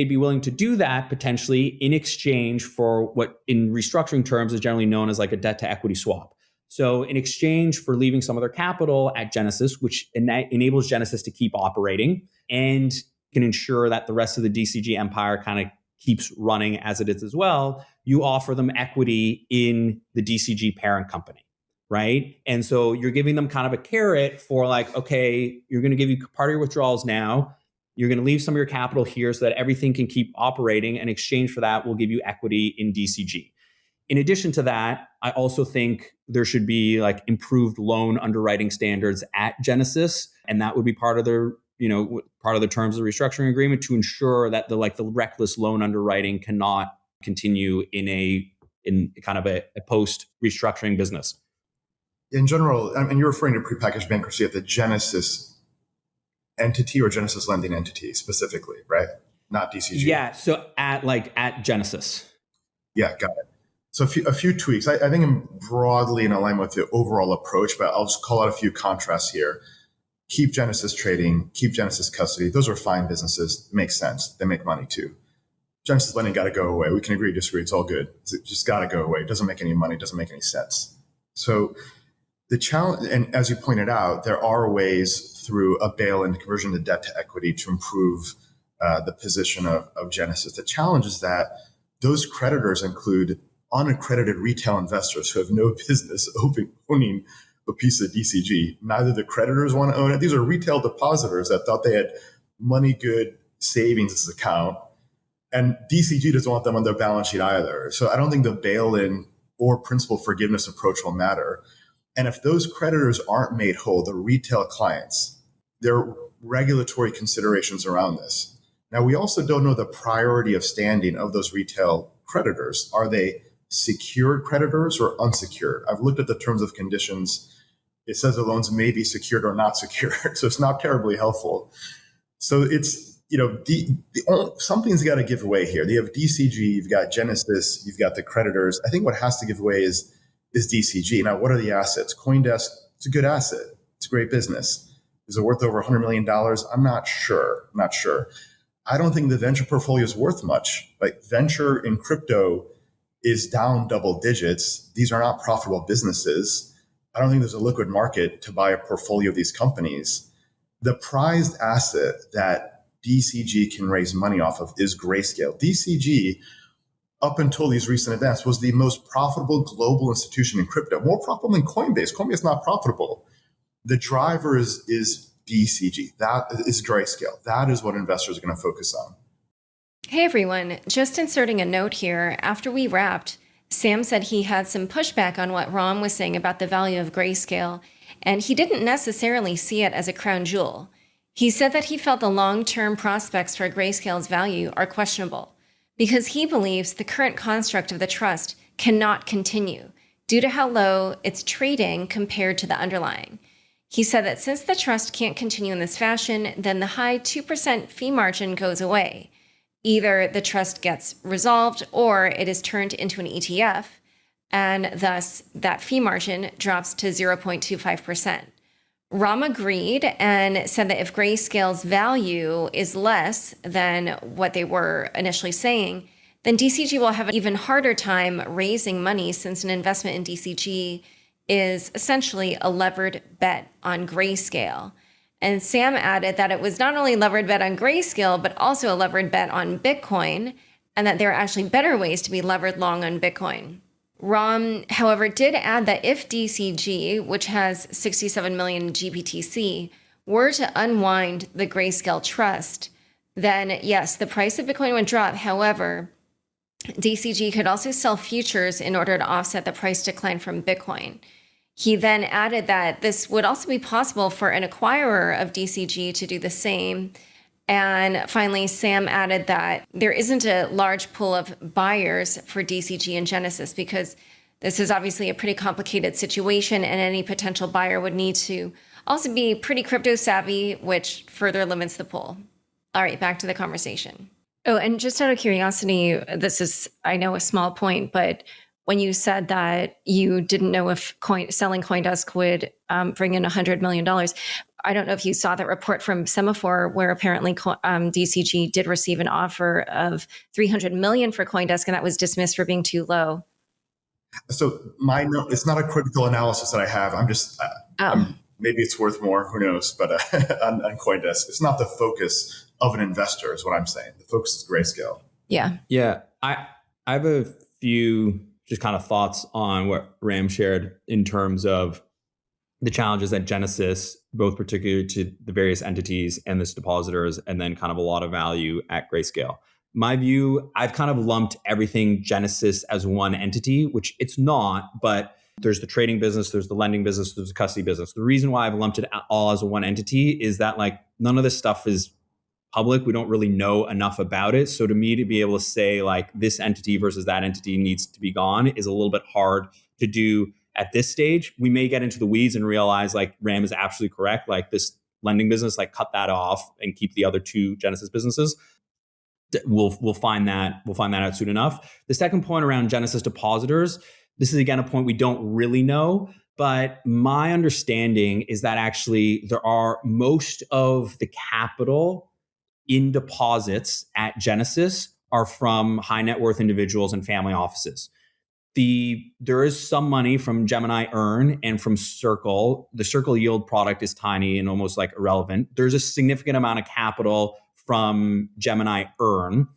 be willing to do that potentially in exchange for what in restructuring terms is generally known as like a debt to equity swap. So in exchange for leaving some of their capital at Genesis, which enables Genesis to keep operating and can ensure that the rest of the DCG empire kind of keeps running as it is as well, you offer them equity in the DCG parent company, right? And so you're giving them kind of a carrot for like, okay, you're going to give you part of your withdrawals now. You're going to leave some of your capital here so that everything can keep operating. In exchange for that, we'll give you equity in DCG. In addition to that, I also think there should be like improved loan underwriting standards at Genesis, and that would be part of their, part of the terms of the restructuring agreement, to ensure that the reckless loan underwriting cannot continue in kind of a post restructuring business. In general, I mean, you're referring to prepackaged bankruptcy at the Genesis entity or Genesis lending entity specifically, right? Not DCG. Yeah. So at Genesis. Yeah, got it. So a few tweaks. I think I'm broadly in alignment with the overall approach, but I'll just call out a few contrasts here. Keep Genesis trading, keep Genesis custody. Those are fine businesses. Makes sense. They make money too. Genesis lending got to go away. We can agree, disagree. It's all good. It just got to go away. It doesn't make any money. It doesn't make any sense. So the challenge, and as you pointed out, there are ways through a bail-in conversion to debt to equity to improve the position of Genesis. The challenge is that those creditors include unaccredited retail investors who have no business owning a piece of DCG. Neither the creditors want to own it. These are retail depositors that thought they had money good savings account, and DCG doesn't want them on their balance sheet either. So I don't think the bail-in or principal forgiveness approach will matter. And if those creditors aren't made whole, the retail clients, there are regulatory considerations around this. Now, we also don't know the priority of standing of those retail creditors. Are they secured creditors or unsecured? I've looked at the terms of conditions. It says the loans may be secured or not secured. So it's not terribly helpful. So it's, something's got to give away here. You have DCG, you've got Genesis, you've got the creditors. I think what has to give away is DCG. Now, what are the assets? CoinDesk, it's a good asset. It's a great business. Is it worth over $100 million? I'm not sure. I don't think the venture portfolio is worth much. Like venture in crypto is down double digits. These are not profitable businesses. I don't think there's a liquid market to buy a portfolio of these companies. The prized asset that DCG can raise money off of is Grayscale. DCG up until these recent events, was the most profitable global institution in crypto, more profitable than Coinbase. Coinbase is not profitable. The driver is DCG. That is Grayscale. That is what investors are going to focus on. Hey everyone, just inserting a note here. After we wrapped, Sam said he had some pushback on what Ram was saying about the value of Grayscale, and he didn't necessarily see it as a crown jewel. He said that he felt the long-term prospects for Grayscale's value are questionable because he believes the current construct of the trust cannot continue due to how low it's trading compared to the underlying. He said that since the trust can't continue in this fashion, then the high 2% fee margin goes away. Either the trust gets resolved or it is turned into an ETF, and thus that fee margin drops to 0.25%. Ram agreed and said that if Grayscale's value is less than what they were initially saying, then DCG will have an even harder time raising money since an investment in DCG is essentially a levered bet on Grayscale. And Sam added that it was not only a levered bet on Grayscale, but also a levered bet on Bitcoin, and that there are actually better ways to be levered long on Bitcoin. Ram, however, did add that if DCG, which has 67 million GBTC, were to unwind the Grayscale trust, then yes, the price of Bitcoin would drop. However, DCG could also sell futures in order to offset the price decline from Bitcoin. He then added that this would also be possible for an acquirer of DCG to do the same. And finally, Sam added that there isn't a large pool of buyers for DCG and Genesis because this is obviously a pretty complicated situation, and any potential buyer would need to also be pretty crypto savvy, which further limits the pool. All right, back to the conversation. Oh, and just out of curiosity, this is, I know, a small point, but when you said that you didn't know if selling CoinDesk would bring in $100 million, I don't know if you saw that report from Semaphore where apparently DCG did receive an offer of $300 million for CoinDesk, and that was dismissed for being too low. So it's not a critical analysis that I have. I'm just, maybe it's worth more, who knows, but on CoinDesk, it's not the focus of an investor is what I'm saying. The focus is Grayscale. Yeah. Yeah. I have a few just kind of thoughts on what Ram shared in terms of the challenges at Genesis, both particularly to the various entities and this depositors, and then kind of a lot of value at Grayscale. My view, I've kind of lumped everything Genesis as one entity, which it's not, but there's the trading business, there's the lending business, there's the custody business. The reason why I've lumped it all as a one entity is that like none of this stuff is public. We don't really know enough about it. So to me, to be able to say like this entity versus that entity needs to be gone is a little bit hard to do at this stage. We may get into the weeds and realize like Ram is absolutely correct. Like this lending business, like cut that off and keep the other two Genesis businesses. We'll find that out soon enough. The second point around Genesis depositors, this is again a point we don't really know, but my understanding is that actually there are most of the capital in deposits at Genesis are from high net worth individuals and family offices. There is some money from Gemini Earn and from Circle. The Circle yield product is tiny and almost like irrelevant. There's a significant amount of capital from Gemini Earn.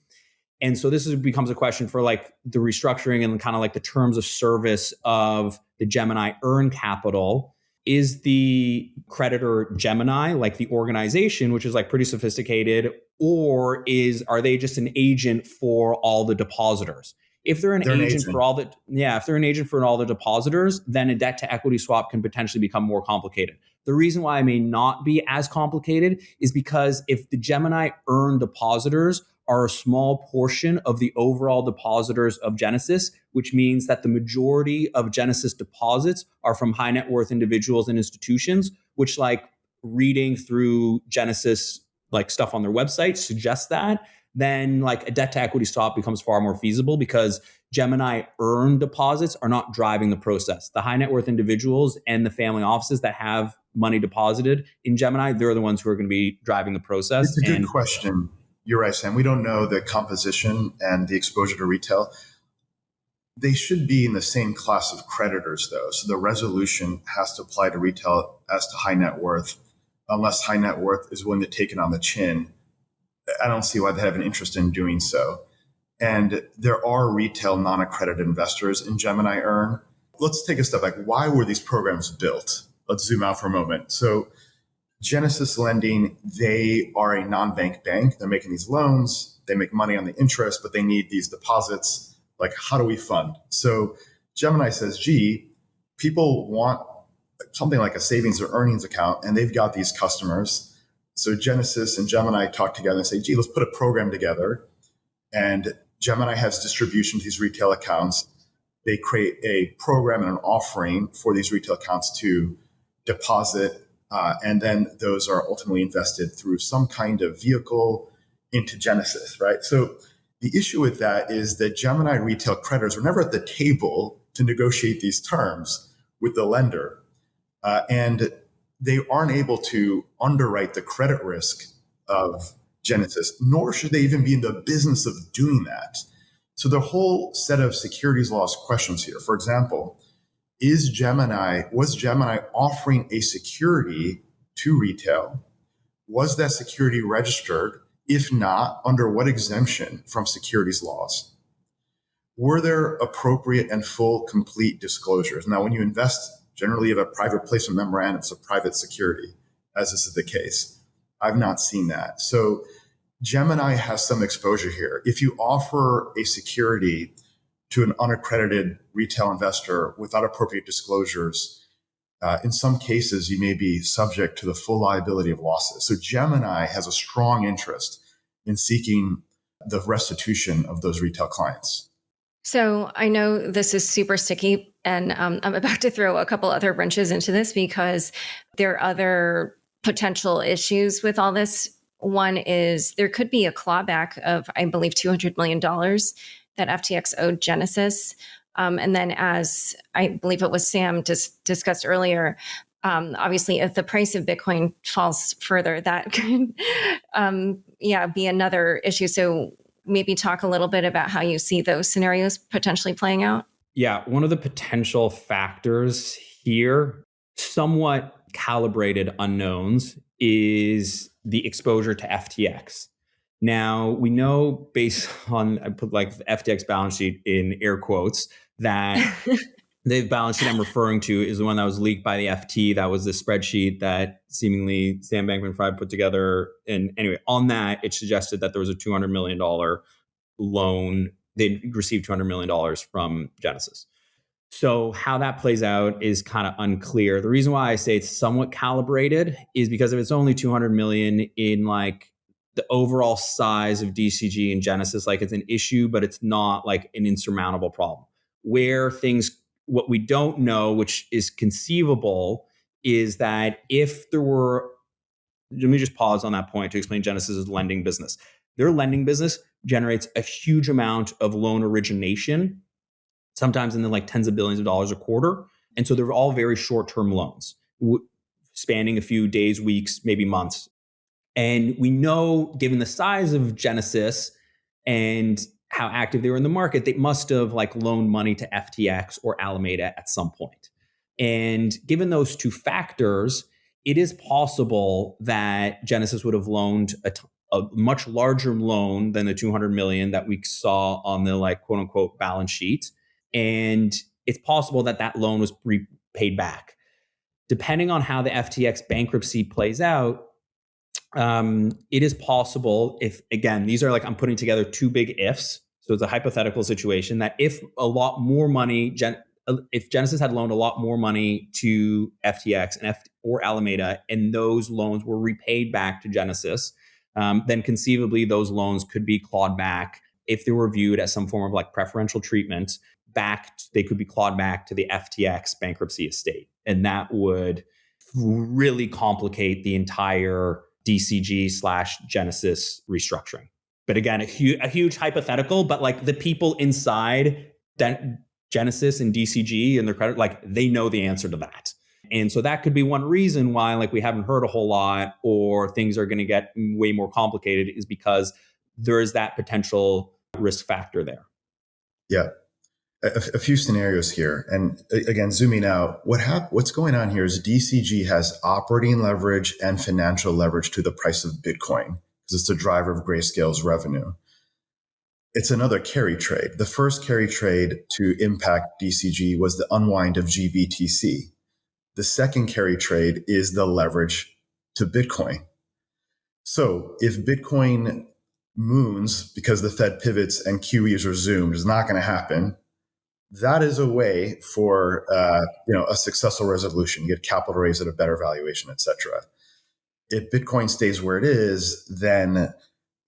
And so this becomes a question for like the restructuring and kind of like the terms of service of the Gemini Earn capital. Is the creditor Gemini, like the organization, which is like pretty sophisticated, or are they just an agent for all the depositors? If they're an agent for all the depositors, then a debt to equity swap can potentially become more complicated. The reason why it may not be as complicated is because if the Gemini Earn depositors are a small portion of the overall depositors of Genesis, which means that the majority of Genesis deposits are from high net worth individuals and institutions, which like reading through Genesis like stuff on their website suggests that, then like a debt to equity swap becomes far more feasible because Gemini Earn deposits are not driving the process. The high net worth individuals and the family offices that have money deposited in Gemini, they're the ones who are going to be driving the process. It's a good question. You're right, Sam. We don't know the composition and the exposure to retail. They should be in the same class of creditors, though. So the resolution has to apply to retail as to high net worth, unless high net worth is willing to take it on the chin. I don't see why they have an interest in doing so. And there are retail non-accredited investors in Gemini Earn. Let's take a step back. Why were these programs built? Let's zoom out for a moment. So Genesis Lending, they are a non-bank bank. They're making these loans. They make money on the interest, but they need these deposits. Like, how do we fund? So Gemini says, gee, people want something like a savings or earnings account, and they've got these customers. So Genesis and Gemini talk together and say, gee, let's put a program together. And Gemini has distribution to these retail accounts. They create a program and an offering for these retail accounts to deposit, and then those are ultimately invested through some kind of vehicle into Genesis, right? So the issue with that is that Gemini retail creditors were never at the table to negotiate these terms with the lender. And they aren't able to underwrite the credit risk of Genesis, nor should they even be in the business of doing that. So the whole set of securities laws questions here. For example, was Gemini offering a security to retail? Was that security registered? If not, under what exemption from securities laws? Were there appropriate and full, complete disclosures? Now, when you invest, generally you have a private placement memorandum, it's a private security, as this is the case. I've not seen that. So Gemini has some exposure here. If you offer a security to an unaccredited retail investor without appropriate disclosures, in some cases, you may be subject to the full liability of losses. So Gemini has a strong interest in seeking the restitution of those retail clients. So I know this is super sticky, and I'm about to throw a couple other wrenches into this because there are other potential issues with all this. One is there could be a clawback of, I believe, $200 million that FTX owed Genesis. And then, as I believe it was Sam discussed earlier, obviously, if the price of Bitcoin falls further, that could be another issue. So maybe talk a little bit about how you see those scenarios potentially playing out. Yeah, one of the potential factors here, somewhat calibrated unknowns, is the exposure to FTX. Now, we know based on, I put like the FTX balance sheet in air quotes, that the balance sheet I'm referring to is the one that was leaked by the FT. That was the spreadsheet that seemingly Sam Bankman-Fried put together. And anyway, on that, it suggested that there was a $200 million loan. They received $200 million from Genesis. So how that plays out is kind of unclear. The reason why I say it's somewhat calibrated is because if it's only $200 million in like the overall size of DCG and Genesis, like it's an issue, but it's not like an insurmountable problem. What we don't know, which is conceivable, is that if there were, let me just pause on that point to explain Genesis's lending business. Their lending business generates a huge amount of loan origination, sometimes in the like tens of billions of dollars a quarter. And so they're all very short-term loans, spanning a few days, weeks, maybe months. And we know, given the size of Genesis and how active they were in the market, they must have like loaned money to FTX or Alameda at some point. And given those two factors, it is possible that Genesis would have loaned a much larger loan than the $200 million that we saw on the like quote unquote balance sheet. And it's possible that that loan was paid back. Depending on how the FTX bankruptcy plays out, it is possible if, again, these are like, I'm putting together two big ifs. So it's a hypothetical situation that if a lot more money, if Genesis had loaned a lot more money to FTX or Alameda, and those loans were repaid back to Genesis, then conceivably those loans could be clawed back if they were viewed as some form of like preferential treatment. They could be clawed back to the FTX bankruptcy estate, and that would really complicate the entire DCG/Genesis restructuring. But again, a huge hypothetical, but like the people inside Genesis and DCG and their credit, like they know the answer to that. And so that could be one reason why like we haven't heard a whole lot or things are going to get way more complicated, is because there is that potential risk factor there. Yeah. A few scenarios here. And again, zooming out, what's going on here is DCG has operating leverage and financial leverage to the price of Bitcoin, because it's the driver of Grayscale's revenue. it's another carry trade. The first carry trade to impact DCG was the unwind of GBTC. The second carry trade is the leverage to Bitcoin. So if Bitcoin moons because the Fed pivots and QE is resumed, is not going to happen. That is a way for a successful resolution. You get capital raised at a better valuation, et cetera. If Bitcoin stays where it is, then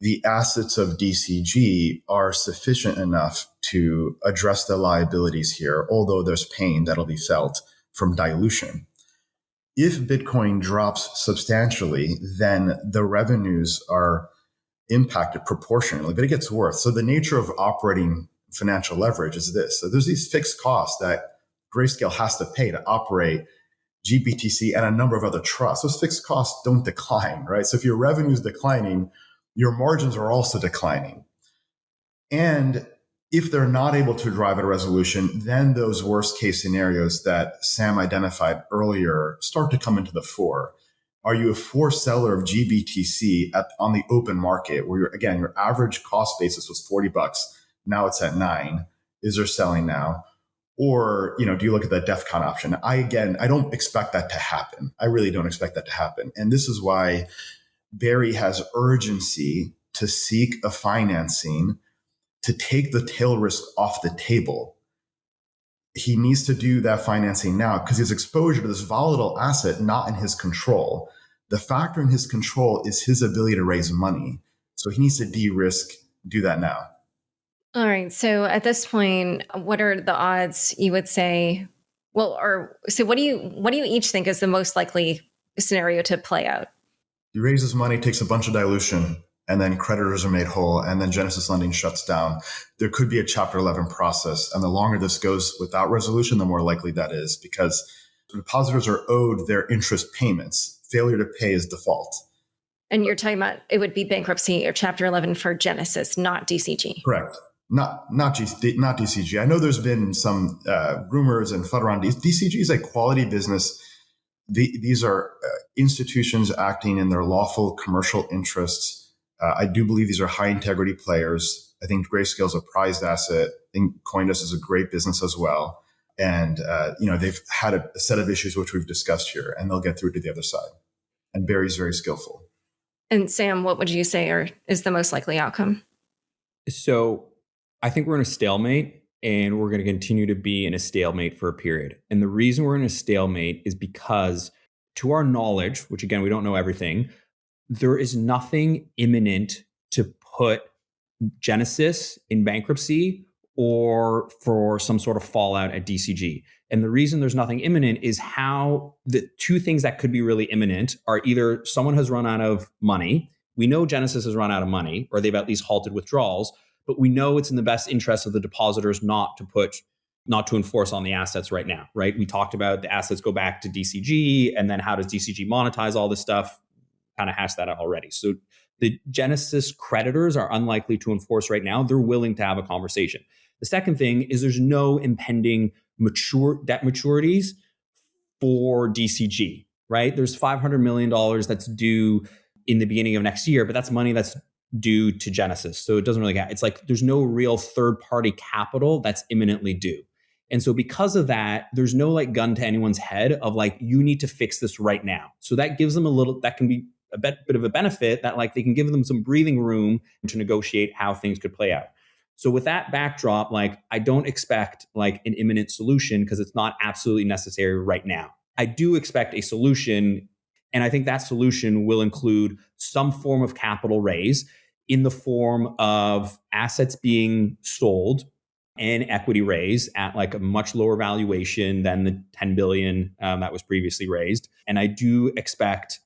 the assets of DCG are sufficient enough to address the liabilities here, although there's pain that'll be felt from dilution. If Bitcoin drops substantially, then the revenues are impacted proportionally, but it gets worse. So the nature of operating financial leverage is this. So there's these fixed costs that Grayscale has to pay to operate GBTC and a number of other trusts. Those fixed costs don't decline, right? So if your revenue is declining, your margins are also declining. And if they're not able to drive a resolution, then those worst case scenarios that Sam identified earlier start to come into the fore. Are you a forced seller of GBTC on the open market where your average cost basis was $40, now it's at $9? Is there selling now? Or, do you look at that DEFCON option? I don't expect that to happen. I really don't expect that to happen. And this is why Barry has urgency to seek a financing to take the tail risk off the table. He needs to do that financing now because his exposure to this volatile asset not in his control. The factor in his control is his ability to raise money. So he needs to de-risk, do that now. All right. So at this point, what are the odds you would say? So what do you each think is the most likely scenario to play out? He raises money, takes a bunch of dilution, and then creditors are made whole, and then Genesis lending shuts down. There could be a Chapter 11 process, and the longer this goes without resolution, the more likely that is, because depositors are owed their interest payments. Failure to pay is default. And you're talking about it would be bankruptcy or Chapter 11 for Genesis, not DCG. Correct. Not DCG. I know there's been some rumors and FUD around DCG is a quality business. These are institutions acting in their lawful commercial interests. I do believe these are high integrity players. I think Grayscale is a prized asset. I think Coindesk is a great business as well. And, they've had a set of issues which we've discussed here, and they'll get through to the other side. And Barry's very skillful. And Sam, what would you say is the most likely outcome? So I think we're in a stalemate, and we're going to continue to be in a stalemate for a period. And the reason we're in a stalemate is because, to our knowledge, which again, we don't know everything, there is nothing imminent to put Genesis in bankruptcy or for some sort of fallout at DCG. And the reason there's nothing imminent is how the two things that could be really imminent are either someone has run out of money. We know Genesis has run out of money, or they've at least halted withdrawals, but we know it's in the best interest of the depositors not to enforce on the assets right now, right? We talked about the assets go back to DCG, and then how does DCG monetize all this stuff? Kind of hashed that out already. So the Genesis creditors are unlikely to enforce right now. They're willing to have a conversation. The second thing is there's no impending debt maturities for DCG, right? There's $500 million that's due in the beginning of next year, but that's money that's due to Genesis. So it doesn't really it's like there's no real third-party capital that's imminently due. And so because of that, there's no gun to anyone's head of you need to fix this right now. So that gives them that can be a bit of a benefit that they can give them some breathing room to negotiate how things could play out. So with that backdrop, I don't expect an imminent solution because it's not absolutely necessary right now. I do expect a solution, and I think that solution will include some form of capital raise in the form of assets being sold and equity raise at a much lower valuation than the $10 billion that was previously raised. And I do expect,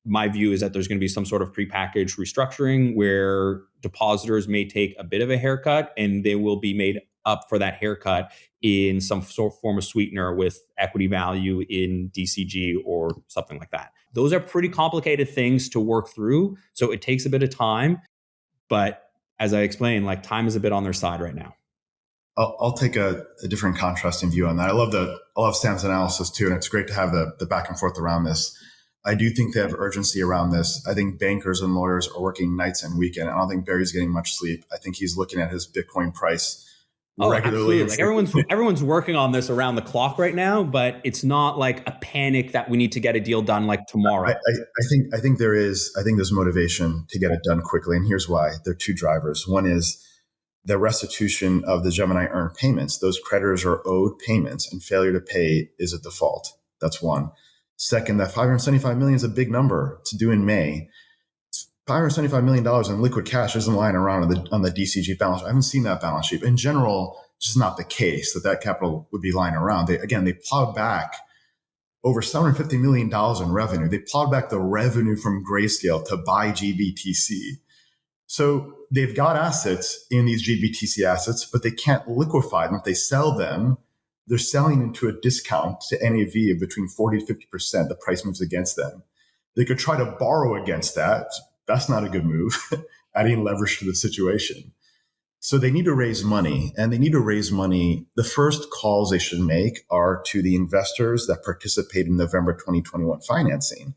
my view is that there's going to be some sort of prepackaged restructuring where depositors may take a bit of a haircut, and they will be made up for that haircut in some sort of form of sweetener with equity value in DCG or something like that. Those are pretty complicated things to work through. So it takes a bit of time. But as I explained, time is a bit on their side right now. I'll take a different contrasting view on that. I love Sam's analysis too, and it's great to have the back and forth around this. I do think they have urgency around this. I think bankers and lawyers are working nights and weekend. I don't think Barry's getting much sleep. I think he's looking at his Bitcoin price regularly. Absolutely. Like everyone's working on this around the clock right now, but it's not like a panic that we need to get a deal done like tomorrow. I think there's motivation to get it done quickly. And here's why. There are two drivers. One is the restitution of the Gemini earned payments. Those creditors are owed payments, and failure to pay is a default. That's one. Second, that $575 million is a big number to do in May. $575 million in liquid cash isn't lying around on the DCG balance sheet. I haven't seen that balance sheet. In general, it's just not the case that capital would be lying around. They plowed back over $750 million in revenue. They plowed back the revenue from Grayscale to buy GBTC. So they've got assets in these GBTC assets, but they can't liquefy them. If they sell them, they're selling into a discount to NAV of between 40 to 50%. The price moves against them. They could try to borrow against that. That's not a good move, adding leverage to the situation. So they need to raise money, and they need to raise money. The first calls they should make are to the investors that participated in November 2021 financing.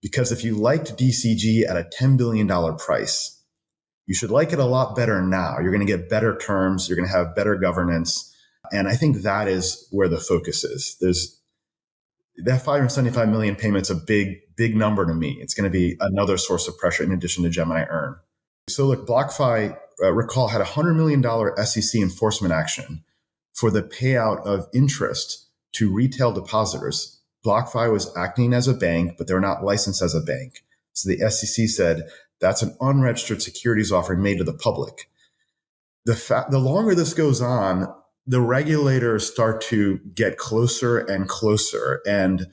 Because if you liked DCG at a $10 billion price, you should like it a lot better now. You're going to get better terms. You're going to have better governance. And I think that is where the focus is. That $575 million payment's a big number to me. It's going to be another source of pressure in addition to Gemini Earn. So look, BlockFi, recall, had a $100 million SEC enforcement action for the payout of interest to retail depositors. BlockFi was acting as a bank, but they're not licensed as a bank. So the SEC said that's an unregistered securities offering made to the public. The longer this goes on, the regulators start to get closer and closer, and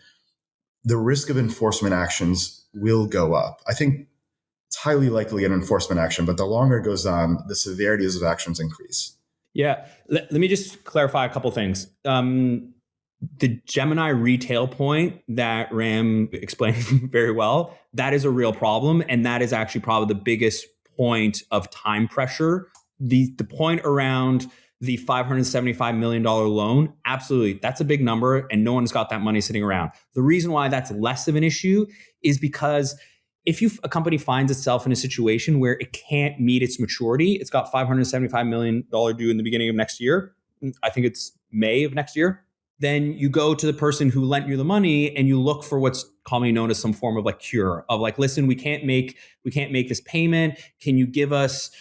the risk of enforcement actions will go up. I think it's highly likely an enforcement action, but the longer it goes on, the severities of actions increase. Yeah. Let me just clarify a couple things. The Gemini retail point that Ram explained very well, that is a real problem. And that is actually probably the biggest point of time pressure. The point around the $575 million loan, absolutely, that's a big number, and no one's got that money sitting around. The reason why that's less of an issue is because if a company finds itself in a situation where it can't meet its maturity, it's got $575 million due in the beginning of next year. I think it's May of next year. Then you go to the person who lent you the money and you look for what's commonly known as some form of like cure of like, listen, we can't make this payment. Can you give us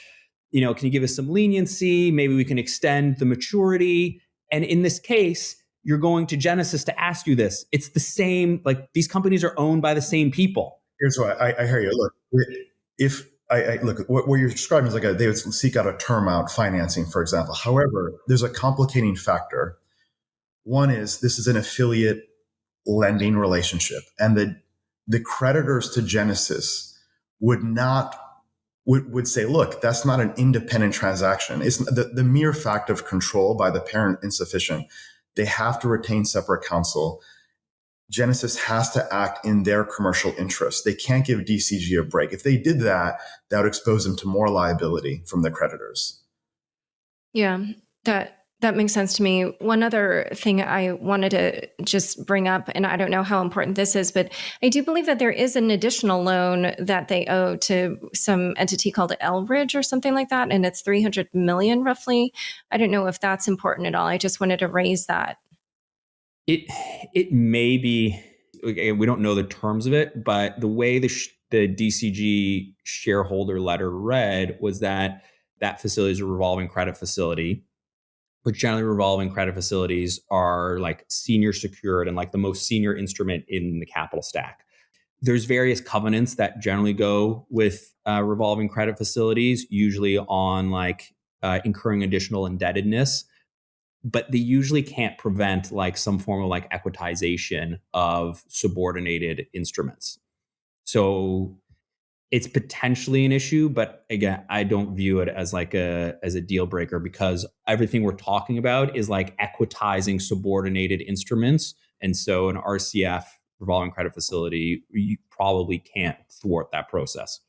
some leniency? Maybe we can extend the maturity. And in this case, you're going to Genesis to ask you this. It's the same, like these companies are owned by the same people. Here's why I hear you. Look, look, what you're describing is like they would seek out a term out financing, for example. However, there's a complicating factor. One is this is an affiliate lending relationship, and the creditors to Genesis would say, look, that's not an independent transaction. It's the mere fact of control by the parent insufficient. They have to retain separate counsel. Genesis has to act in their commercial interest. They can't give DCG a break. If they did that, that would expose them to more liability from the creditors. Yeah, that makes sense to me. One other thing I wanted to just bring up, and I don't know how important this is, but I do believe that there is an additional loan that they owe to some entity called Elbridge or something like that, and it's $300 million roughly. I don't know if that's important at all. I just wanted to raise that. It may be, we don't know the terms of it, but the way the DCG shareholder letter read was that facility is a revolving credit facility. But generally, revolving credit facilities are like senior secured and like the most senior instrument in the capital stack. There's various covenants that generally go with revolving credit facilities, usually on like incurring additional indebtedness, but they usually can't prevent like some form of like equitization of subordinated instruments. So it's potentially an issue, but again, I don't view it as like as a deal breaker because everything we're talking about is like equitizing subordinated instruments. And so an RCF, revolving credit facility, you probably can't thwart that process.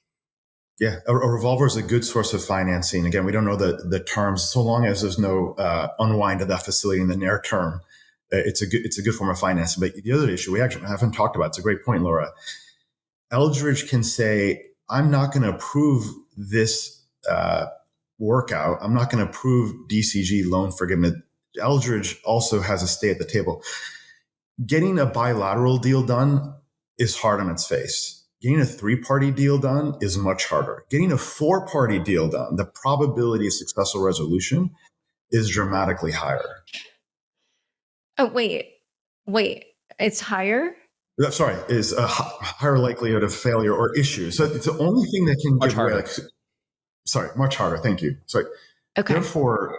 Yeah, a revolver is a good source of financing. Again, we don't know the terms so long as there's no unwind of that facility in the near term. It's a good form of finance. But the other issue we actually haven't talked about, it's a great point, Laura. Eldridge can say, I'm not going to approve this workout. I'm not going to approve DCG loan forgiveness. Eldridge also has a stay at the table. Getting a bilateral deal done is hard on its face. Getting a 3-party deal done is much harder. Getting a 4-party deal done, the probability of successful resolution is dramatically higher. Oh, wait, it's higher? Sorry, is a higher likelihood of failure or issue. So it's the only thing that can Much give harder. way. Much harder. Thank you. Sorry. Okay. Therefore,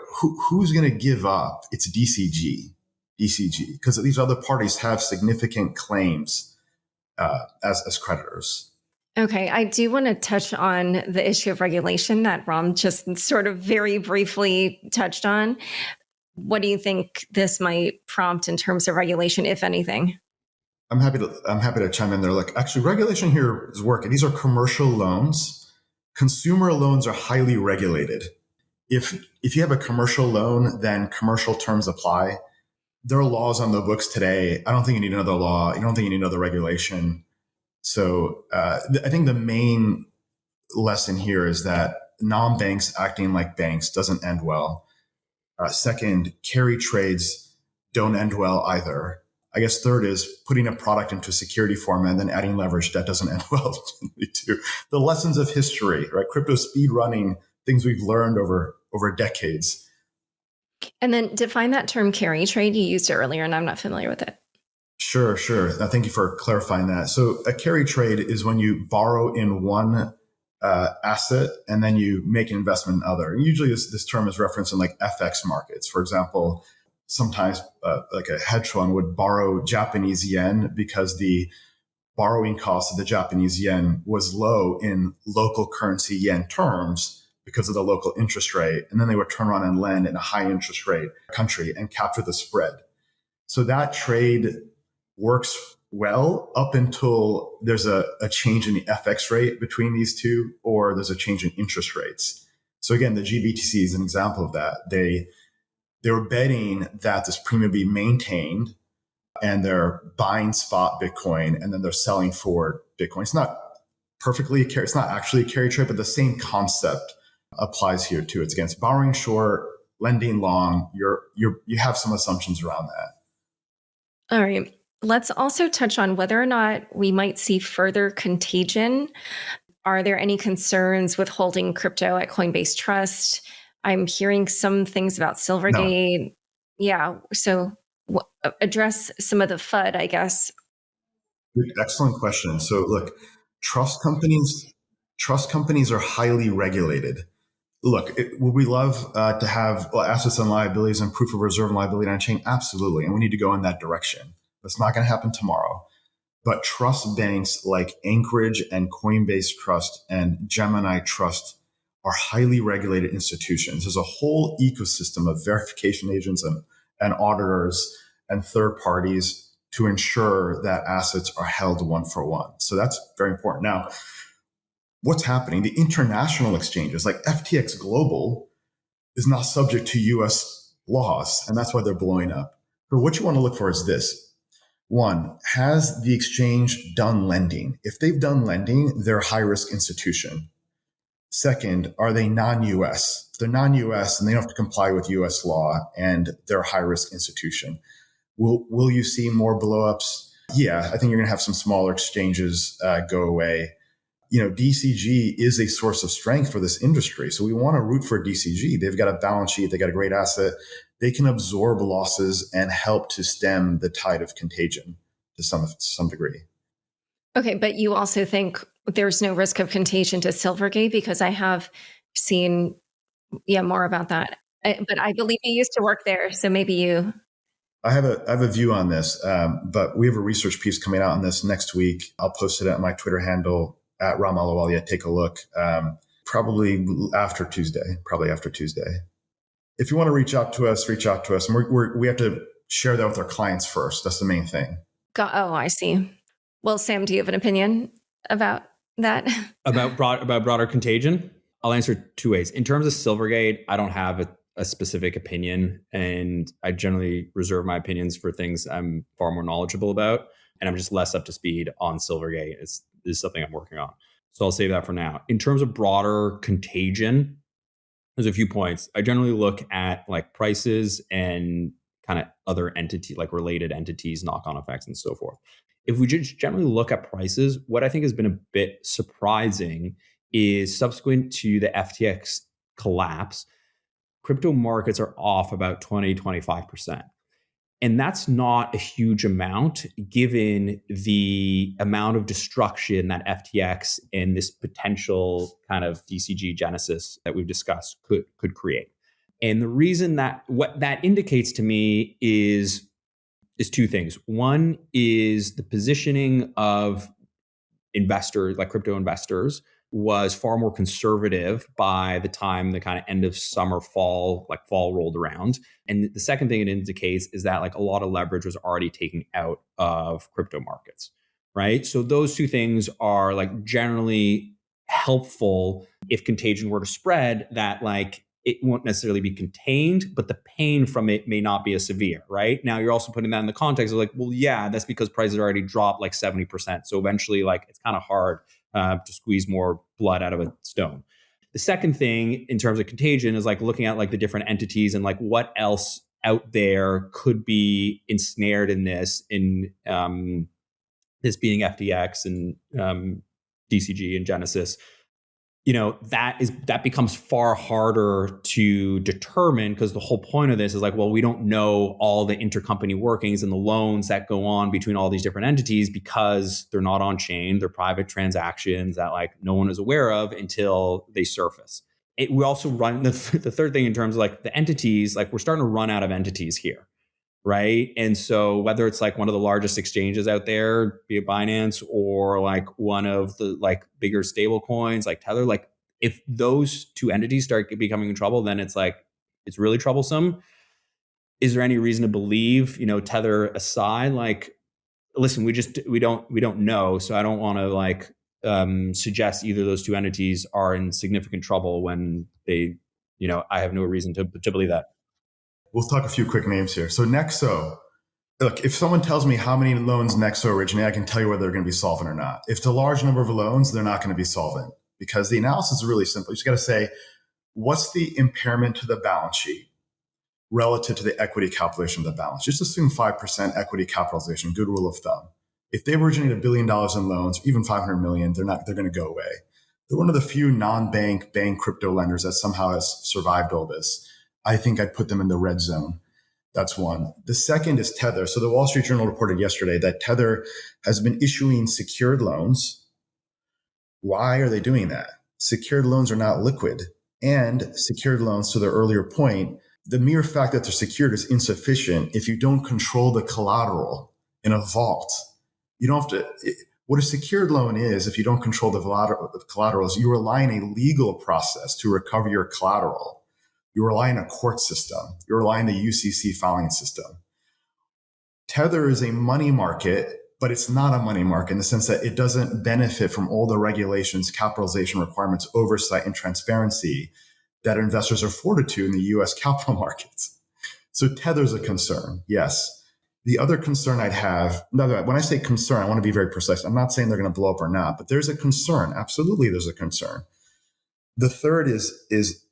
who's going to give up? It's DCG, because these other parties have significant claims as creditors. Okay, I do want to touch on the issue of regulation that Ram just sort of very briefly touched on. What do you think this might prompt in terms of regulation, if anything? I'm happy to chime in there. Look, actually, regulation here is working. These are commercial loans. Consumer loans are highly regulated. If you have a commercial loan, then commercial terms apply. There are laws on the books today. I don't think you need another law. You don't think you need another regulation. So I think the main lesson here is that non-banks acting like banks doesn't end well. Second, carry trades don't end well either. I guess third is putting a product into a security format and then adding leverage. That doesn't end well too. The lessons of history, right? Crypto speed running, things we've learned over decades. And then define that term carry trade. You used it earlier and I'm not familiar with it. Sure. Thank you for clarifying that. So a carry trade is when you borrow in one asset and then you make an investment in other. And usually this term is referenced in like FX markets. For example, sometimes like a hedge fund would borrow Japanese yen because the borrowing cost of the Japanese yen was low in local currency yen terms because of the local interest rate. And then they would turn around and lend in a high interest rate country and capture the spread. So that trade works well up until there's a change in the FX rate between these two, or there's a change in interest rates. So again, the GBTC is an example of that. They were betting that this premium be maintained, and they're buying spot Bitcoin and then they're selling forward Bitcoin. It's not perfectly it's not actually a carry trade, but the same concept applies here too. It's against borrowing short, lending long. You have some assumptions around that. All right. Let's also touch on whether or not we might see further contagion. Are there any concerns with holding crypto at Coinbase Trust? I'm hearing some things about Silvergate. No. Yeah. So address some of the FUD, I guess. Excellent question. So look, trust companies are highly regulated. Look, would we love to have assets and liabilities and proof of reserve and liability on chain? Absolutely. And we need to go in that direction. That's not going to happen tomorrow. But trust banks like Anchorage and Coinbase Trust and Gemini Trust are highly regulated institutions. There's a whole ecosystem of verification agents and auditors and third parties to ensure that assets are held one for one. So that's very important. Now, what's happening? The international exchanges like FTX Global is not subject to US laws, and that's why they're blowing up. But what you want to look for is this. One, has the exchange done lending? If they've done lending, they're a high-risk institution. Second, are they non-US? If they're non-US and they don't have to comply with US law and they're a high-risk institution, will you see more blowups? Yeah, I think you're going to have some smaller exchanges go away. DCG is a source of strength for this industry. So we want to root for DCG. They've got a balance sheet. They got a great asset. They can absorb losses and help to stem the tide of contagion to some degree. Okay, but you also think there's no risk of contagion to Silvergate? Because I have seen, more about that. But I believe you used to work there, so maybe you... I have a view on this, but we have a research piece coming out on this next week. I'll post it at my Twitter handle at Ahluwalia. Take a look. Probably after Tuesday. If you want to reach out to us. And we have to share that with our clients first. That's the main thing. Oh, I see. Well, Sam, do you have an opinion about that? About broader contagion? I'll answer two ways. In terms of Silvergate, I don't have a specific opinion, and I generally reserve my opinions for things I'm far more knowledgeable about, and I'm just less up to speed on Silvergate. This is something I'm working on. So I'll save that for now. In terms of broader contagion, there's a few points. I generally look at like prices and kind of other entity, like related entities, knock-on effects, and so forth. If we just generally look at prices, what I think has been a bit surprising is subsequent to the FTX collapse, crypto markets are off about 20-25%. And that's not a huge amount given the amount of destruction that FTX and this potential kind of DCG Genesis that we've discussed could create. And the reason that what that indicates to me is two things. One is the positioning of investors, like crypto investors, was far more conservative by the time the kind of end of summer, fall rolled around. And the second thing it indicates is that like a lot of leverage was already taken out of crypto markets, right? So those two things are like generally helpful if contagion were to spread, that like it won't necessarily be contained, but the pain from it may not be as severe, right? Now you're also putting that in the context of like, well, yeah, that's because prices already dropped like 70%. So eventually like it's kind of hard to squeeze more blood out of a stone. The second thing in terms of contagion is like looking at like the different entities and like what else out there could be ensnared in this, this being FTX and DCG and Genesis. You know, that becomes far harder to determine, because the whole point of this is like, well, we don't know all the intercompany workings and the loans that go on between all these different entities because they're not on chain. They're private transactions that like no one is aware of until they surface. We also run the third thing in terms of like the entities, like we're starting to run out of entities here. Right. And so whether it's like one of the largest exchanges out there, be it Binance, or like one of the like bigger stable coins like Tether, like if those two entities start becoming in trouble, then it's like, it's really troublesome. Is there any reason to believe, you know, Tether aside, like, listen, we don't know. So I don't want to like suggest either of those two entities are in significant trouble when they, you know, I have no reason to believe that. We'll talk a few quick names here. So Nexo, look, if someone tells me how many loans Nexo originate, I can tell you whether they're going to be solvent or not. If it's a large number of loans, they're not going to be solvent, because the analysis is really simple. You just got to say, what's the impairment to the balance sheet relative to the equity capitalization of the balance? Just assume 5% equity capitalization, good rule of thumb. If they originate $1 billion in loans, or even 500 million, they're going to go away. They're one of the few non-bank bank crypto lenders that somehow has survived all this. I think I'd put them in the red zone. That's one. The second is Tether. So the Wall Street Journal reported yesterday that Tether has been issuing secured loans. Why are they doing that? Secured loans are not liquid. And secured loans, to the earlier point, the mere fact that they're secured is insufficient if you don't control the collateral in a vault. You don't have to. What a secured loan is, if you don't control the collateral, is you rely on a legal process to recover your collateral. You rely on a court system. You rely on the UCC filing system. Tether is a money market, but it's not a money market in the sense that it doesn't benefit from all the regulations, capitalization requirements, oversight, and transparency that investors are afforded to in the US capital markets. So Tether's a concern, yes. The other concern I'd have, when I say concern, I want to be very precise. I'm not saying they're going to blow up or not, but there's a concern. Absolutely, there's a concern. The third is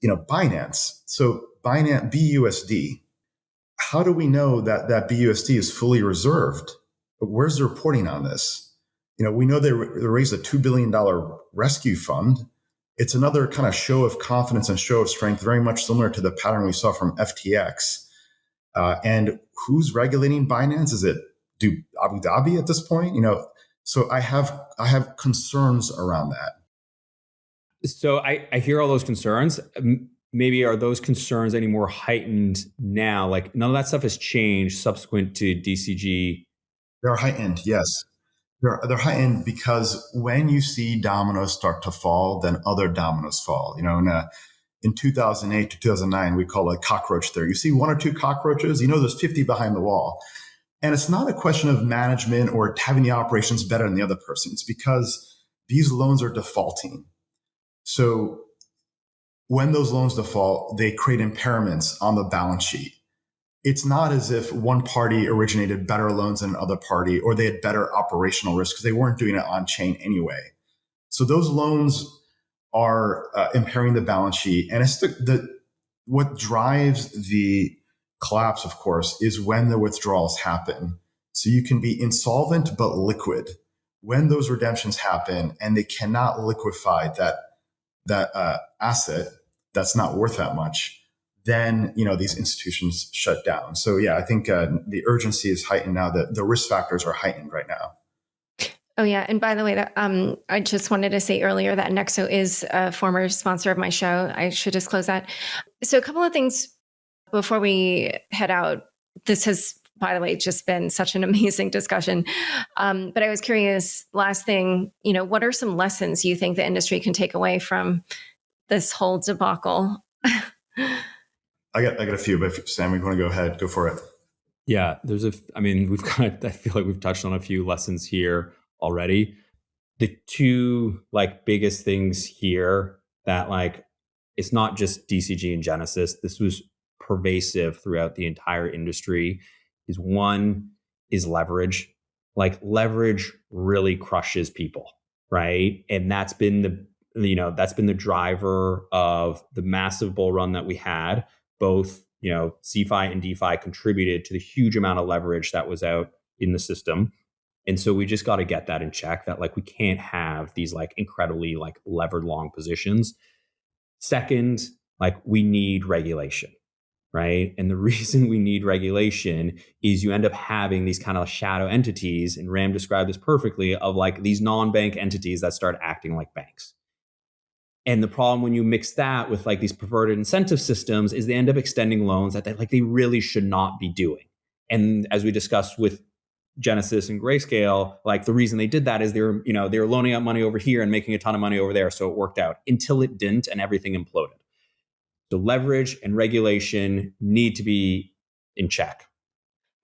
Binance. So Binance BUSD. How do we know that BUSD is fully reserved? Where's the reporting on this? We know they raised a $2 billion rescue fund. It's another kind of show of confidence and show of strength, very much similar to the pattern we saw from FTX. And who's regulating Binance? Is it Abu Dhabi at this point? So I have concerns around that. So I hear all those concerns. Maybe are those concerns any more heightened now? Like none of that stuff has changed subsequent to DCG. They're heightened, yes. They're heightened because when you see dominoes start to fall, then other dominoes fall. In 2008 to 2009, we call it cockroach theory. You see one or two cockroaches, there's 50 behind the wall. And it's not a question of management or having the operations better than the other person. It's because these loans are defaulting. So when those loans default, they create impairments on the balance sheet. It's not as if one party originated better loans than another party, or they had better operational risk because they weren't doing it on chain anyway. So those loans are impairing the balance sheet. And it's what drives the collapse, of course, is when the withdrawals happen. So you can be insolvent but liquid. When those redemptions happen and they cannot liquefy that asset that's not worth that much, then these institutions shut down. So yeah, I think the urgency is heightened now. The risk factors are heightened right now. Oh yeah, and by the way, I just wanted to say earlier that Nexo is a former sponsor of my show. I should disclose that. So a couple of things before we head out. This has, by the way, just been such an amazing discussion. But I was curious, last thing, what are some lessons you think the industry can take away from this whole debacle? I got a few, but if, Sam, you want to go ahead, go for it. Yeah, I feel like we've touched on a few lessons here already. The two biggest things here that it's not just DCG and Genesis. This was pervasive throughout the entire industry. One is leverage. Leverage really crushes people, right? And that's been the driver of the massive bull run that we had. Both CeFi and DeFi contributed to the huge amount of leverage that was out in the system. And so we just got to get that in check, that we can't have these incredibly levered long positions. Second, we need regulation, right? And the reason we need regulation is you end up having these kind of shadow entities, and Ram described this perfectly, of these non-bank entities that start acting like banks. And the problem when you mix that with these perverted incentive systems is they end up extending loans that they really should not be doing. And as we discussed with Genesis and Grayscale, the reason they did that is they were loaning out money over here and making a ton of money over there. So it worked out until it didn't and everything imploded. So leverage and regulation need to be in check.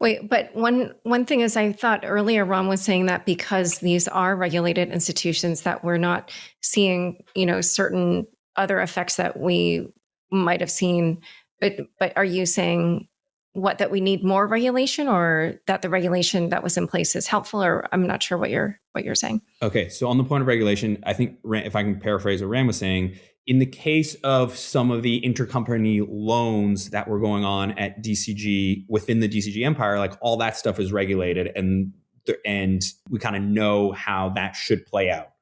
Wait, but one thing is, I thought earlier Ron was saying that because these are regulated institutions that we're not seeing, certain other effects that we might have seen. But are you saying that we need more regulation, or that the regulation that was in place is helpful? Or I'm not sure what you're saying. Okay, so on the point of regulation, I think if I can paraphrase what Ram was saying, in the case of some of the intercompany loans that were going on at DCG within the DCG empire, all that stuff is regulated, and we kind of know how that should play out.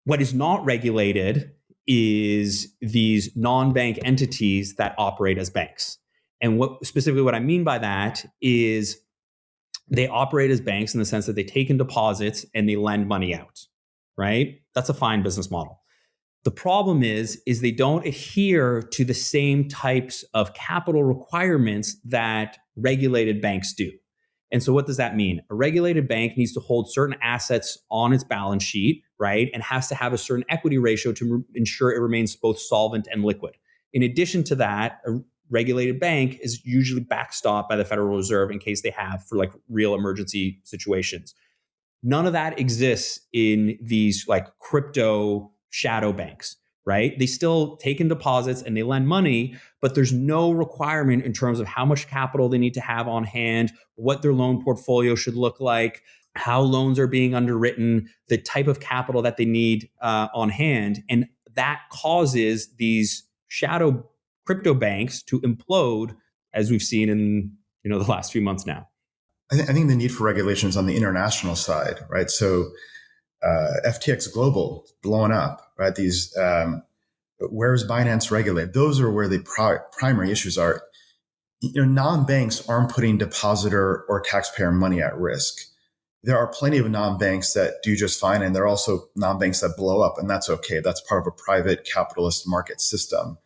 What is not regulated is these non-bank entities that operate as banks. And what I mean by that is they operate as banks in the sense that they take in deposits and they lend money out, right? That's a fine business model. The problem is they don't adhere to the same types of capital requirements that regulated banks do. And so what does that mean? A regulated bank needs to hold certain assets on its balance sheet, right? And has to have a certain equity ratio to ensure it remains both solvent and liquid. In addition to that, a regulated bank is usually backstopped by the Federal Reserve in case they have for real emergency situations. None of that exists in these crypto shadow banks, right? They still take in deposits and they lend money, but there's no requirement in terms of how much capital they need to have on hand, what their loan portfolio should look like, how loans are being underwritten, the type of capital that they need on hand. And that causes these shadow crypto banks to implode, as we've seen in the last few months now. I think the need for regulations on the international side, right? So FTX Global blowing up, right? These where is Binance regulated? Those are where the primary issues are. Non-banks aren't putting depositor or taxpayer money at risk. There are plenty of non-banks that do just fine, and there are also non-banks that blow up, and that's okay. That's part of a private capitalist market system.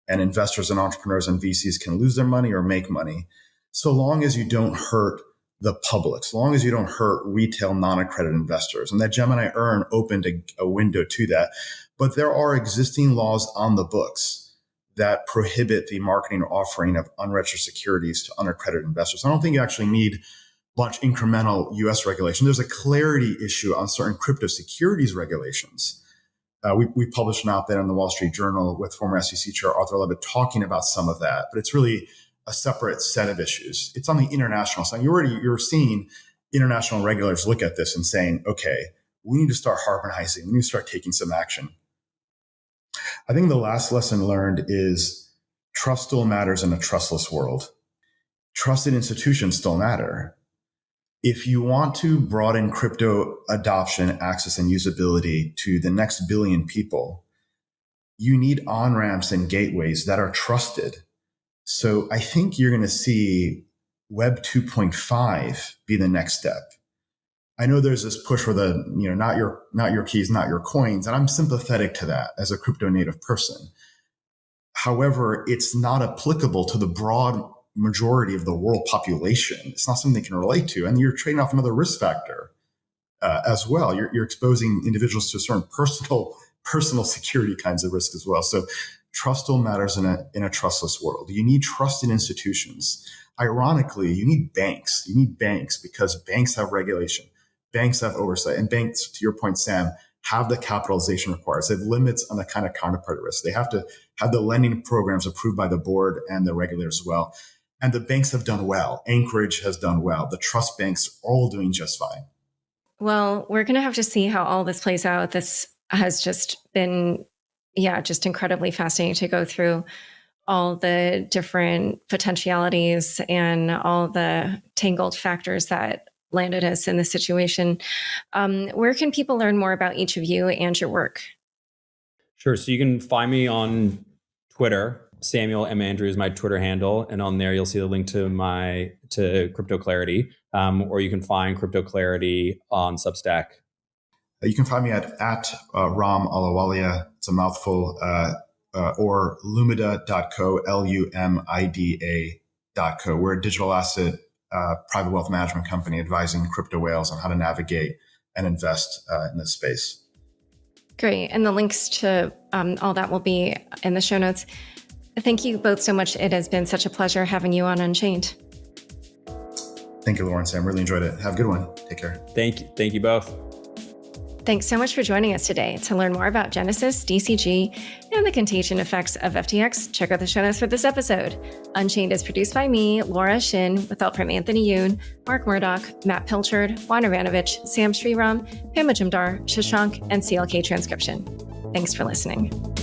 And investors and entrepreneurs and VCs can lose their money or make money, so long as you don't hurt the public, so long as you don't hurt retail non-accredited investors. And that Gemini Earn opened a window to that. But there are existing laws on the books that prohibit the marketing or offering of unregistered securities to unaccredited investors. I don't think you actually need much incremental US regulation. There's a clarity issue on certain crypto securities regulations. We published an op-ed in the Wall Street Journal with former SEC Chair Arthur Levitt talking about some of that, but it's really a separate set of issues. It's on the international side. You're seeing international regulators look at this and saying, okay, we need to start harmonizing. We need to start taking some action. I think the last lesson learned is trust still matters in a trustless world. Trusted institutions still matter. If you want to broaden crypto adoption, access, and usability to the next billion people, you need on-ramps and gateways that are trusted. So I think you're going to see Web 2.5 be the next step. I know there's this push for the, not your keys, not your coins, and I'm sympathetic to that as a crypto native person. However, it's not applicable to the broad majority of the world population. It's not something they can relate to. And you're trading off another risk factor as well. You're exposing individuals to certain personal security kinds of risk as well. So trust still matters in a trustless world. You need trusted institutions. Ironically, you need banks. You need banks because banks have regulation. Banks have oversight. And banks, to your point, Sam, have the capitalization required. So they have limits on the kind of counterparty risk. They have to have the lending programs approved by the board and the regulators as well. And the banks have done well. Anchorage has done well. The trust banks are all doing just fine. Well, we're going to have to see how all this plays out. This has just been, just incredibly fascinating to go through all the different potentialities and all the tangled factors that landed us in this situation. Where can people learn more about each of you and your work? Sure. So you can find me on Twitter. Samuel M. Andrew is my Twitter handle. And on there, you'll see the link to Crypto Clarity, or you can find Crypto Clarity on Substack. You can find me at Ram Ahluwalia. It's a mouthful, or Lumida.co, Lumida.co. We're a digital asset private wealth management company advising crypto whales on how to navigate and invest in this space. Great. And the links to all that will be in the show notes. Thank you both so much. It has been such a pleasure having you on Unchained. Thank you, Lauren. Sam, really enjoyed it. Have a good one. Take care. Thank you. Thank you both. Thanks so much for joining us today. To learn more about Genesis, DCG, and the contagion effects of FTX, check out the show notes for this episode. Unchained is produced by me, Laura Shin, with help from Anthony Yoon, Mark Murdoch, Matt Pilchard, Juan Ivanovic, Sam Sriram, Pam Majumdar, Shashank, and CLK Transcription. Thanks for listening.